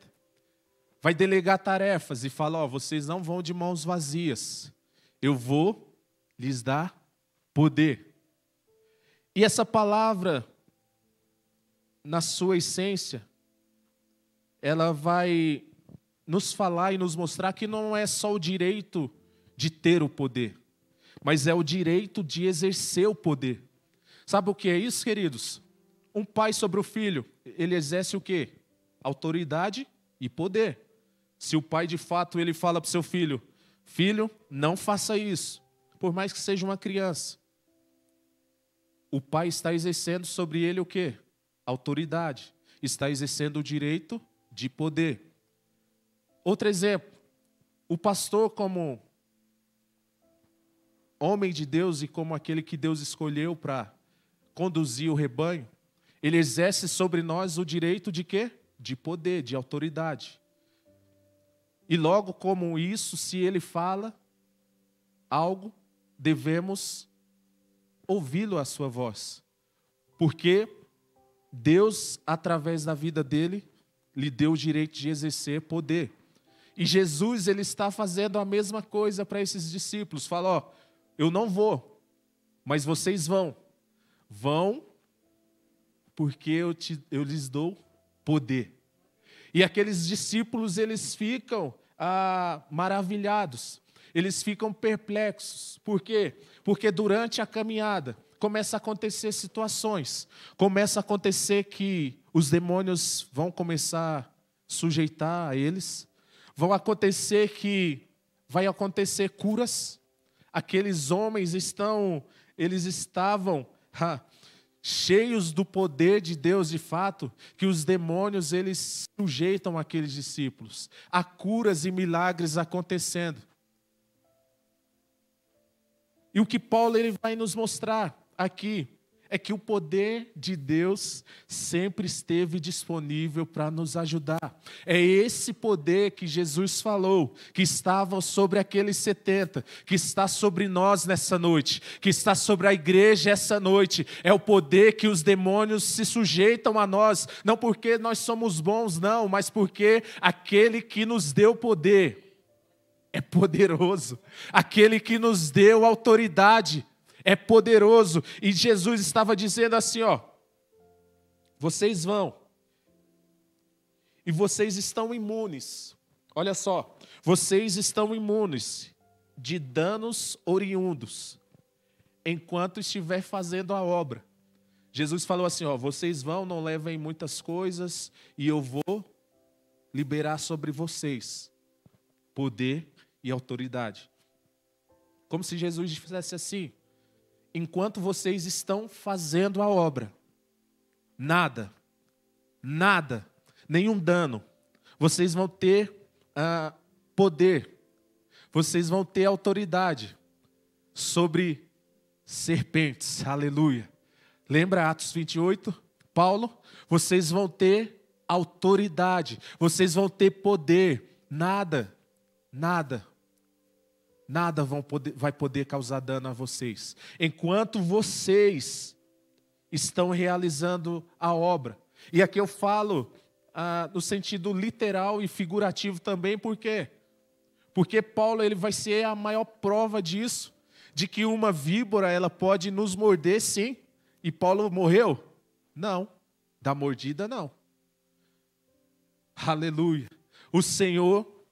vai delegar tarefas e fala, ó, vocês não vão de mãos vazias, eu vou lhes dar poder. E essa palavra, na sua essência, ela vai nos falar e nos mostrar que não é só o direito de ter o poder, mas é o direito de exercer o poder. Sabe o que é isso, queridos? Um pai sobre o filho, ele exerce o quê? Autoridade e poder. Se o pai, de fato, ele fala para o seu filho, filho, não faça isso, por mais que seja uma criança. O pai está exercendo sobre ele o quê? Autoridade. Está exercendo o direito de poder. Outro exemplo, o pastor, como homem de Deus e como aquele que Deus escolheu para conduzir o rebanho, ele exerce sobre nós o direito de quê? De poder, de autoridade. E logo como isso, se ele fala algo, devemos ouvi-lo a sua voz. Porque Deus, através da vida dele, lhe deu o direito de exercer poder. E Jesus, ele está fazendo a mesma coisa para esses discípulos. Fala, ó, eu não vou, mas vocês vão. Vão porque eu lhes dou poder. E aqueles discípulos, eles ficam maravilhados, eles ficam perplexos. Por quê? Porque durante a caminhada começa a acontecer situações, começa a acontecer que os demônios vão começar a sujeitar a eles, vai acontecer curas. Aqueles homens estavam cheios do poder de Deus, de fato, que os demônios, eles sujeitam aqueles discípulos. Há curas e milagres acontecendo. E o que Paulo, ele vai nos mostrar aqui é que o poder de Deus sempre esteve disponível para nos ajudar. É esse poder que Jesus falou, que estava sobre aqueles 70, que está sobre nós nessa noite, que está sobre a igreja essa noite. É o poder que os demônios se sujeitam a nós, não porque nós somos bons, não, mas porque aquele que nos deu poder é poderoso. Aquele que nos deu autoridade é poderoso. E Jesus estava dizendo assim, ó, Vocês vão. E vocês estão imunes. Olha só. Vocês estão imunes de danos oriundos enquanto estiver fazendo a obra. Jesus falou assim, ó, vocês vão, não levem muitas coisas e eu vou liberar sobre vocês poder e autoridade. Como se Jesus fizesse assim, enquanto vocês estão fazendo a obra, nada, nenhum dano, vocês vão ter poder, vocês vão ter autoridade sobre serpentes, aleluia. Lembra Atos 28? Paulo, vocês vão ter autoridade, vocês vão ter poder, nada vai poder causar dano a vocês. Enquanto vocês estão realizando a obra. E aqui eu falo no sentido literal e figurativo também, por quê? Porque Paulo ele vai ser a maior prova disso, de que uma víbora ela pode nos morder sim. E Paulo morreu? Não. Da mordida, não. Aleluia. O Senhor,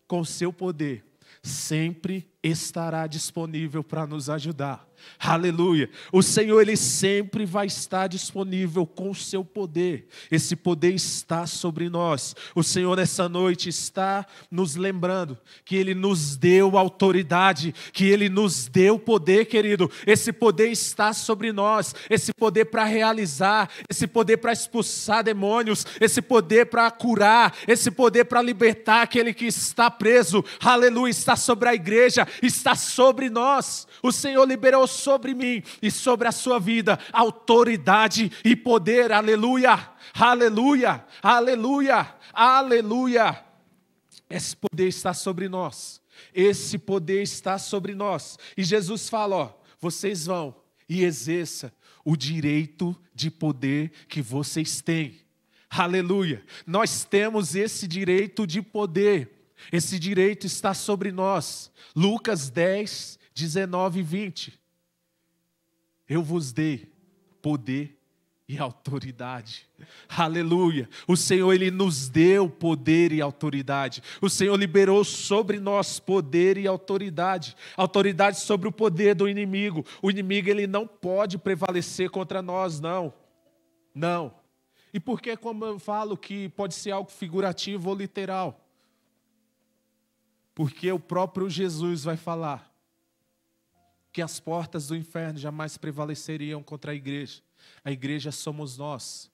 com seu poder, sempre estará disponível para nos ajudar. Aleluia. O Senhor, Ele sempre vai estar disponível com o seu poder. Esse poder está sobre nós. O Senhor, nessa noite, está nos lembrando que Ele nos deu autoridade, que Ele nos deu poder, querido. Esse poder está sobre nós. Esse poder para realizar, esse poder para expulsar demônios, esse poder para curar, esse poder para libertar aquele que está preso. Aleluia. Está sobre a igreja, está sobre nós. O Senhor liberou sobre mim e sobre a sua vida autoridade e poder, aleluia, aleluia, aleluia, aleluia. Esse poder está sobre nós, esse poder está sobre nós. E Jesus fala, ó, vocês vão e exerça o direito de poder que vocês têm, aleluia. Nós temos esse direito de poder, esse direito está sobre nós. Lucas 10, 19 e 20. Eu vos dei poder e autoridade. Aleluia. O Senhor, Ele nos deu poder e autoridade. O Senhor liberou sobre nós poder e autoridade. Autoridade sobre o poder do inimigo. O inimigo, ele não pode prevalecer contra nós, não. Não. E por que, como eu falo, que pode ser algo figurativo ou literal? Porque o próprio Jesus vai falar que as portas do inferno jamais prevaleceriam contra a igreja. A igreja somos nós.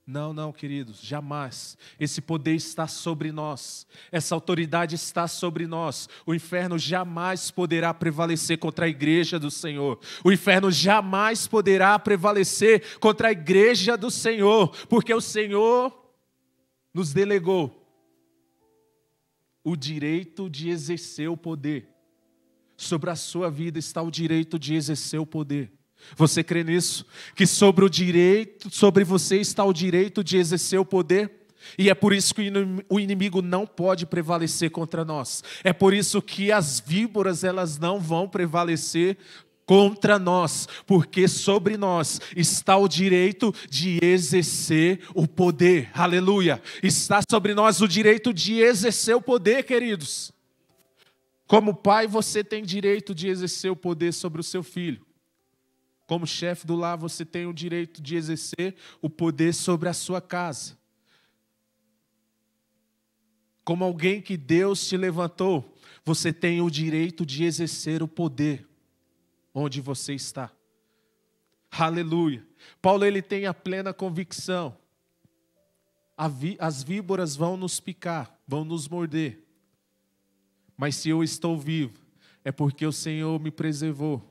Não, não, queridos, jamais. Esse poder está sobre nós. Essa autoridade está sobre nós. O inferno jamais poderá prevalecer contra a igreja do Senhor. O inferno jamais poderá prevalecer contra a igreja do Senhor, porque o Senhor nos delegou o direito de exercer o poder. Sobre a sua vida está o direito de exercer o poder. Você crê nisso? Que sobre você está o direito de exercer o poder? E é por isso que o inimigo não pode prevalecer contra nós. É por isso que as víboras elas não vão prevalecer contra nós, porque sobre nós está o direito de exercer o poder. Aleluia! Está sobre nós o direito de exercer o poder, queridos. Como pai, você tem direito de exercer o poder sobre o seu filho. Como chefe do lar, você tem o direito de exercer o poder sobre a sua casa. Como alguém que Deus te levantou, você tem o direito de exercer o poder onde você está. Aleluia. Paulo ele tem a plena convicção. As víboras vão nos picar, vão nos morder. Mas se eu estou vivo, é porque o Senhor me preservou.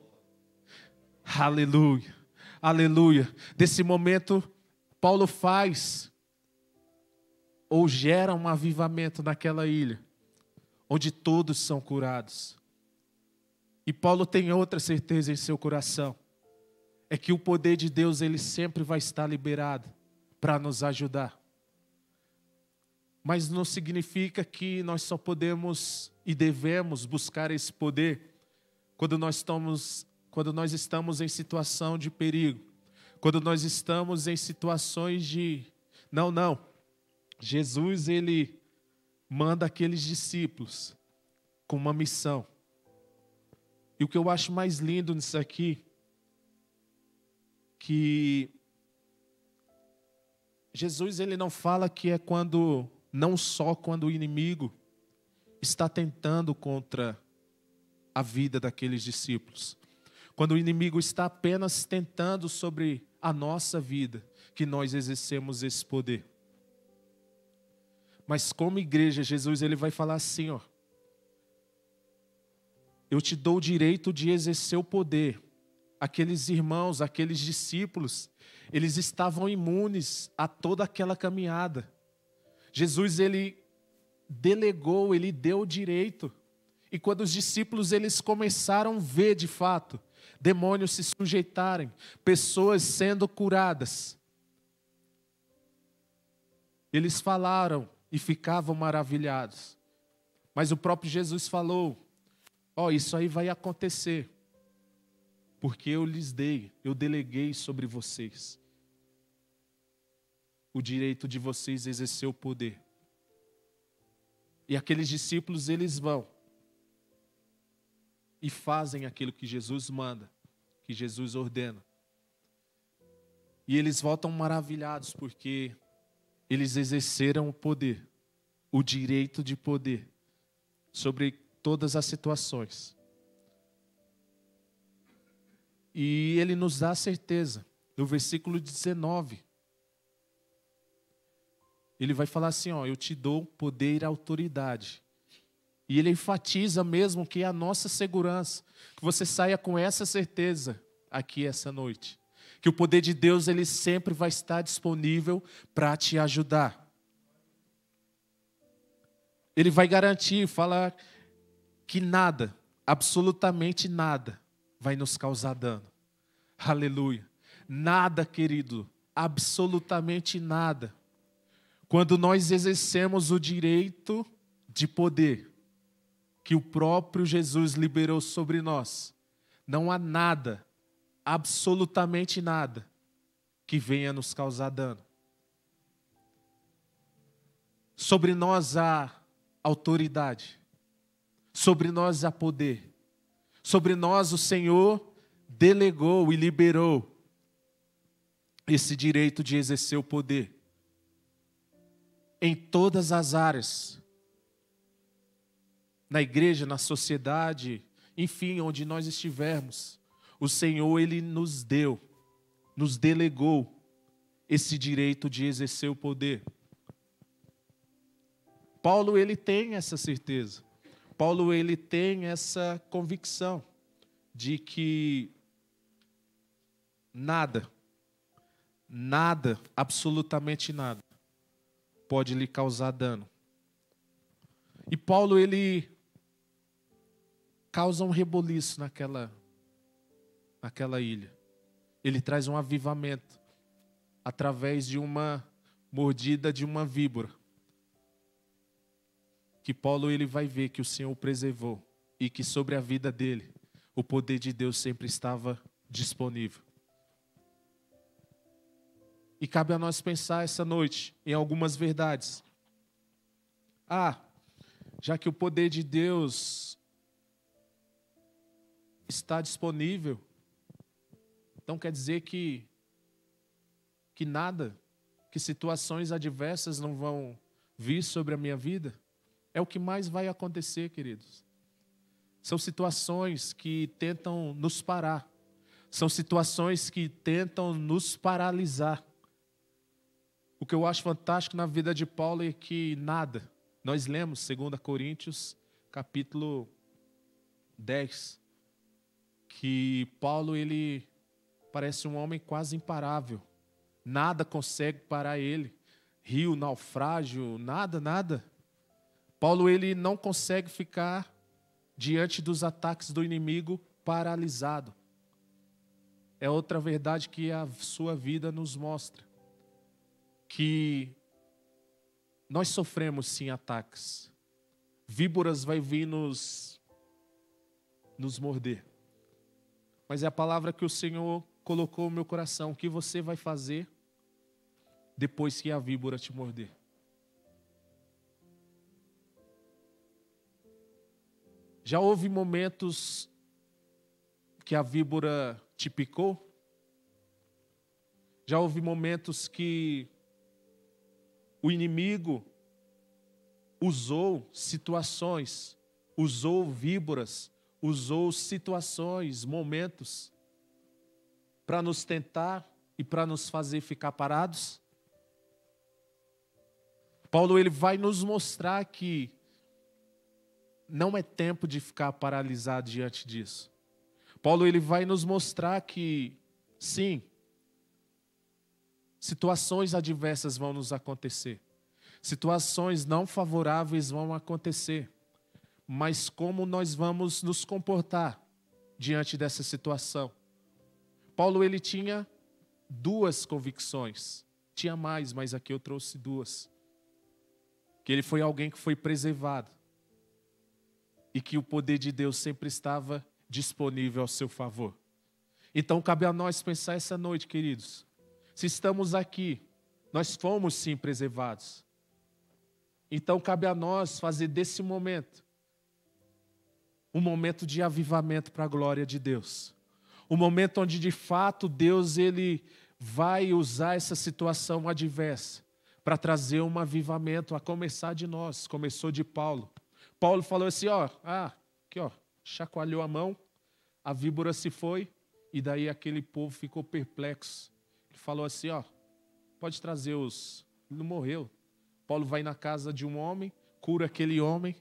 Aleluia, aleluia. Desse momento, Paulo faz ou gera um avivamento naquela ilha, onde todos são curados. E Paulo tem outra certeza em seu coração, é que o poder de Deus ele sempre vai estar liberado para nos ajudar. Mas não significa que nós só podemos e devemos buscar esse poder quando nós estamos em situação de perigo, Quando nós estamos em situações de... Não. Jesus, ele manda aqueles discípulos com uma missão. E o que eu acho mais lindo nisso aqui, que Jesus, ele não fala que é quando, não só quando o inimigo está tentando contra a vida daqueles discípulos. Quando o inimigo está apenas tentando sobre a nossa vida, que nós exercemos esse poder. Mas como igreja, Jesus, ele vai falar assim, ó: eu te dou o direito de exercer o poder. Aqueles irmãos, aqueles discípulos, eles estavam imunes a toda aquela caminhada. Jesus, ele delegou, ele deu o direito. E quando os discípulos, eles começaram a ver de fato demônios se sujeitarem, pessoas sendo curadas, eles falaram e ficavam maravilhados. Mas o próprio Jesus falou: isso aí vai acontecer, porque eu lhes dei, eu deleguei sobre vocês o direito de vocês exercer o poder. E aqueles discípulos, eles vão e fazem aquilo que Jesus manda, que Jesus ordena. E eles voltam maravilhados, porque eles exerceram o poder, o direito de poder, sobre todas as situações. E ele nos dá a certeza, no versículo 19, ele vai falar assim, eu te dou poder e autoridade. E ele enfatiza mesmo que é a nossa segurança, que você saia com essa certeza aqui essa noite, que o poder de Deus, ele sempre vai estar disponível para te ajudar. Ele vai garantir, falar que nada, absolutamente nada, vai nos causar dano. Aleluia. Nada, querido, absolutamente nada. Quando nós exercemos o direito de poder que o próprio Jesus liberou sobre nós, não há nada, absolutamente nada, que venha nos causar dano. Sobre nós há autoridade, sobre nós há poder, sobre nós o Senhor delegou e liberou esse direito de exercer o poder em todas as áreas, na igreja, na sociedade, enfim, onde nós estivermos. O Senhor, ele nos deu, nos delegou esse direito de exercer o poder. Paulo, ele tem essa certeza. Paulo, ele tem essa convicção de que nada, absolutamente nada, pode lhe causar dano. E Paulo, ele causa um reboliço naquela ilha. Ele traz um avivamento através de uma mordida de uma víbora. Que Paulo, ele vai ver que o Senhor o preservou e que sobre a vida dele o poder de Deus sempre estava disponível. E cabe a nós pensar essa noite em algumas verdades. Já que o poder de Deus está disponível, então quer dizer que nada, que situações adversas não vão vir sobre a minha vida? É o que mais vai acontecer, queridos. São situações que tentam nos parar. São situações que tentam nos paralisar. O que eu acho fantástico na vida de Paulo é que nada. Nós lemos 2 Coríntios, capítulo 10, que Paulo, ele parece um homem quase imparável. Nada consegue parar ele. Rio, naufrágio, nada. Paulo, ele não consegue ficar diante dos ataques do inimigo paralisado. É outra verdade que a sua vida nos mostra. Que nós sofremos sim ataques. Víboras vai vir nos morder. Mas é a palavra que o Senhor colocou no meu coração: o que você vai fazer depois que a víbora te morder? Já houve momentos que a víbora te picou? Já houve momentos que o inimigo usou situações, usou víboras, usou situações, momentos para nos tentar e para nos fazer ficar parados? Paulo, ele vai nos mostrar que não é tempo de ficar paralisado diante disso. Paulo, ele vai nos mostrar que, sim, situações adversas vão nos acontecer. Situações não favoráveis vão acontecer. Mas como nós vamos nos comportar diante dessa situação? Paulo, ele tinha 2 convicções. Tinha mais, mas aqui eu trouxe 2. Que ele foi alguém que foi preservado. E que o poder de Deus sempre estava disponível ao seu favor. Então cabe a nós pensar essa noite, queridos. Se estamos aqui, nós fomos sim preservados. Então cabe a nós fazer desse momento um momento de avivamento para a glória de Deus. Um momento onde de fato Deus, ele vai usar essa situação adversa para trazer um avivamento, a começar de nós. Começou de Paulo. Paulo falou assim, aqui ó, chacoalhou a mão, a víbora se foi, e daí aquele povo ficou perplexo. Ele falou assim, pode trazer os... Ele não morreu. Paulo vai na casa de um homem, cura aquele homem,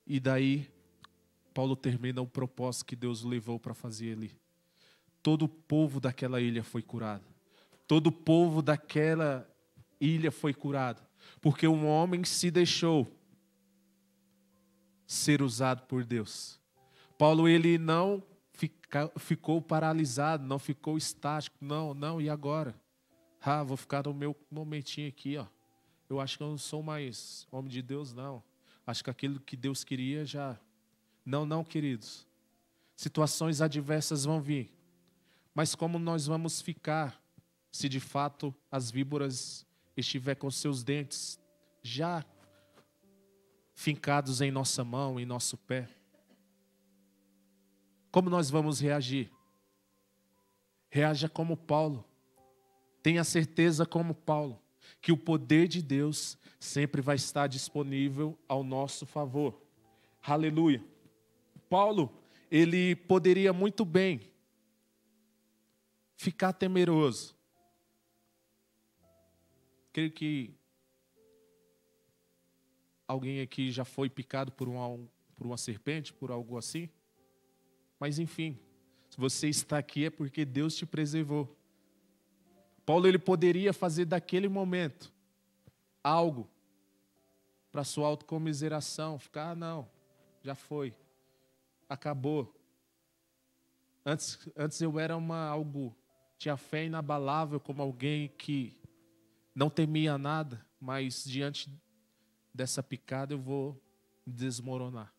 e daí Paulo termina o propósito que Deus o levou para fazer ali. Todo o povo daquela ilha foi curado. Todo o povo daquela ilha foi curado. Porque um homem se deixou ser usado por Deus. Paulo, ele não ficou paralisado, não ficou estático. Não, e agora? Vou ficar no meu momentinho aqui, Eu acho que eu não sou mais homem de Deus, não. Acho que aquilo que Deus queria já... Não, queridos. Situações adversas vão vir. Mas como nós vamos ficar se de fato as víboras estiver com seus dentes já fincados em nossa mão, em nosso pé? Como nós vamos reagir? Reaja como Paulo. Tenha certeza como Paulo, que o poder de Deus sempre vai estar disponível ao nosso favor. Aleluia. Paulo, ele poderia muito bem ficar temeroso. Creio que alguém aqui já foi picado por uma serpente, por algo assim. Mas enfim, se você está aqui é porque Deus te preservou. Paulo, ele poderia fazer daquele momento algo para sua autocomiseração. Ficar, não, já foi, acabou. Antes eu era tinha fé inabalável como alguém que não temia nada, mas diante dessa picada eu vou desmoronar.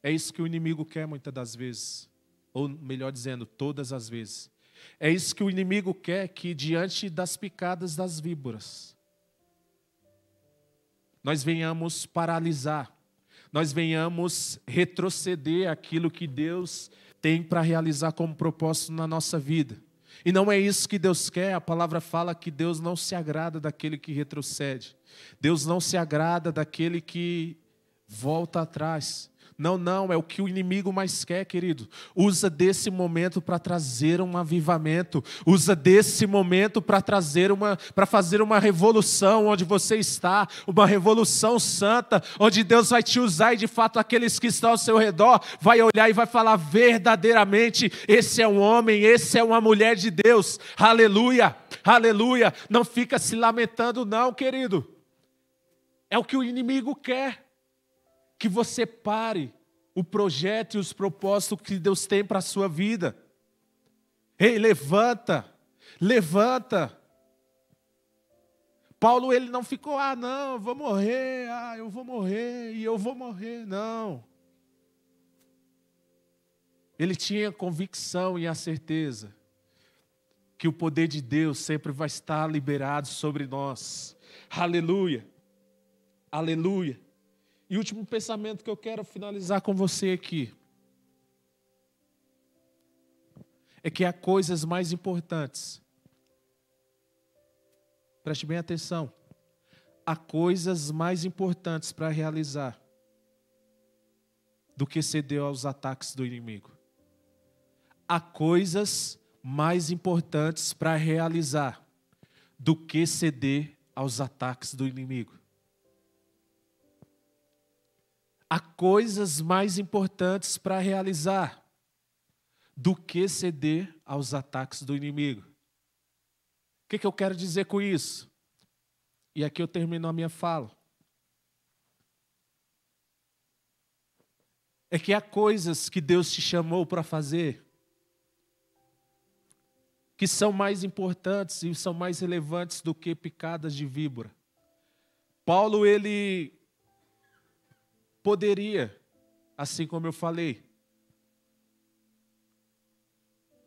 É isso que o inimigo quer muitas das vezes, ou melhor dizendo, todas as vezes. É isso que o inimigo quer, que diante das picadas das víboras, nós venhamos paralisar, nós venhamos retroceder aquilo que Deus tem para realizar como propósito na nossa vida. E não é isso que Deus quer. A palavra fala que Deus não se agrada daquele que retrocede. Deus não se agrada daquele que volta atrás. Não, é o que o inimigo mais quer, querido. Usa desse momento para trazer um avivamento. Usa desse momento para fazer uma revolução onde você está, uma revolução santa, onde Deus vai te usar e de fato aqueles que estão ao seu redor vai olhar e vai falar verdadeiramente, esse é um homem, esse é uma mulher de Deus. Aleluia, aleluia. Não fica se lamentando não, querido. É o que o inimigo quer. Que você pare o projeto e os propósitos que Deus tem para a sua vida. Ei, levanta, levanta. Paulo, ele não ficou, não, eu vou morrer, eu vou morrer, e eu vou morrer, não. Ele tinha convicção e a certeza que o poder de Deus sempre vai estar liberado sobre nós. Aleluia. Aleluia. E o último pensamento que eu quero finalizar com você aqui é que há coisas mais importantes. Preste bem atenção. Há coisas mais importantes para realizar do que ceder aos ataques do inimigo. Há coisas mais importantes para realizar do que ceder aos ataques do inimigo. Há coisas mais importantes para realizar do que ceder aos ataques do inimigo. O que eu quero dizer com isso? E aqui eu termino a minha fala. É que há coisas que Deus te chamou para fazer que são mais importantes e são mais relevantes do que picadas de víbora. Paulo, ele poderia, assim como eu falei,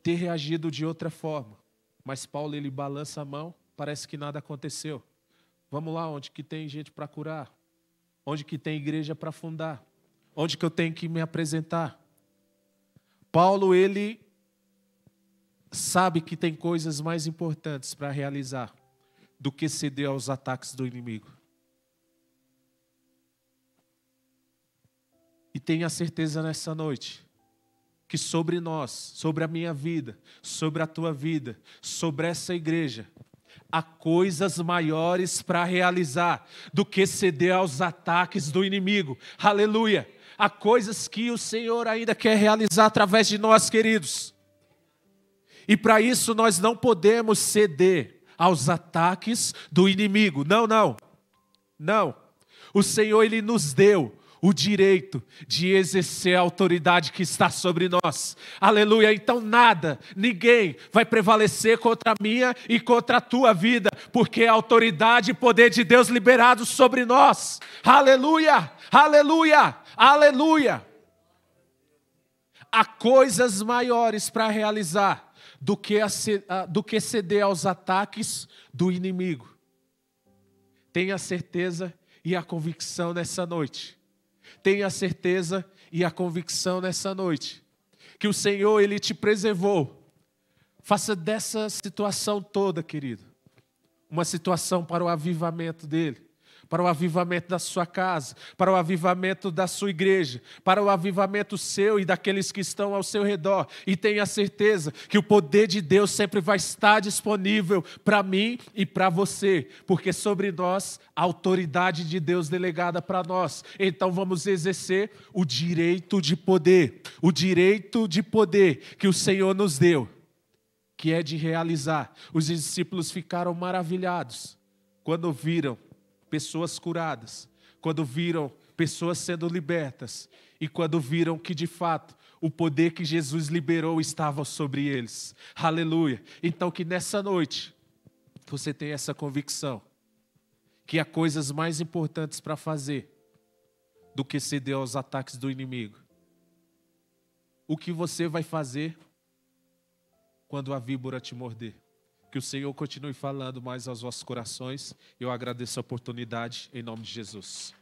ter reagido de outra forma. Mas Paulo, ele balança a mão, parece que nada aconteceu. Vamos lá, onde que tem gente para curar? Onde que tem igreja para fundar? Onde que eu tenho que me apresentar? Paulo, ele sabe que tem coisas mais importantes para realizar do que ceder aos ataques do inimigo. E tenha certeza nessa noite que sobre nós, sobre a minha vida, sobre a tua vida, sobre essa igreja, há coisas maiores para realizar do que ceder aos ataques do inimigo. Aleluia! Há coisas que o Senhor ainda quer realizar através de nós, queridos. E para isso nós não podemos ceder aos ataques do inimigo. Não, não. Não. O Senhor, Ele nos deu o direito de exercer a autoridade que está sobre nós. Aleluia. Então nada, ninguém vai prevalecer contra a minha e contra a tua vida, porque a autoridade e poder de Deus liberado sobre nós. Aleluia. Aleluia. Aleluia. Há coisas maiores para realizar do que ceder aos ataques do inimigo. Tenha certeza e a convicção nessa noite. Tenha certeza e a convicção nessa noite que o Senhor, Ele te preservou. Faça dessa situação toda, querido, uma situação para o avivamento dEle, para o avivamento da sua casa, para o avivamento da sua igreja, para o avivamento seu e daqueles que estão ao seu redor. E tenha certeza que o poder de Deus sempre vai estar disponível para mim e para você, porque sobre nós a autoridade de Deus delegada para nós. Então vamos exercer o direito de poder que o Senhor nos deu, que é de realizar. Os discípulos ficaram maravilhados quando viram pessoas curadas, quando viram pessoas sendo libertas e quando viram que de fato o poder que Jesus liberou estava sobre eles. Aleluia. Então que nessa noite você tenha essa convicção que há coisas mais importantes para fazer do que ceder aos ataques do inimigo. O que você vai fazer quando a víbora te morder? Que o Senhor continue falando mais aos vossos corações. Eu agradeço a oportunidade em nome de Jesus.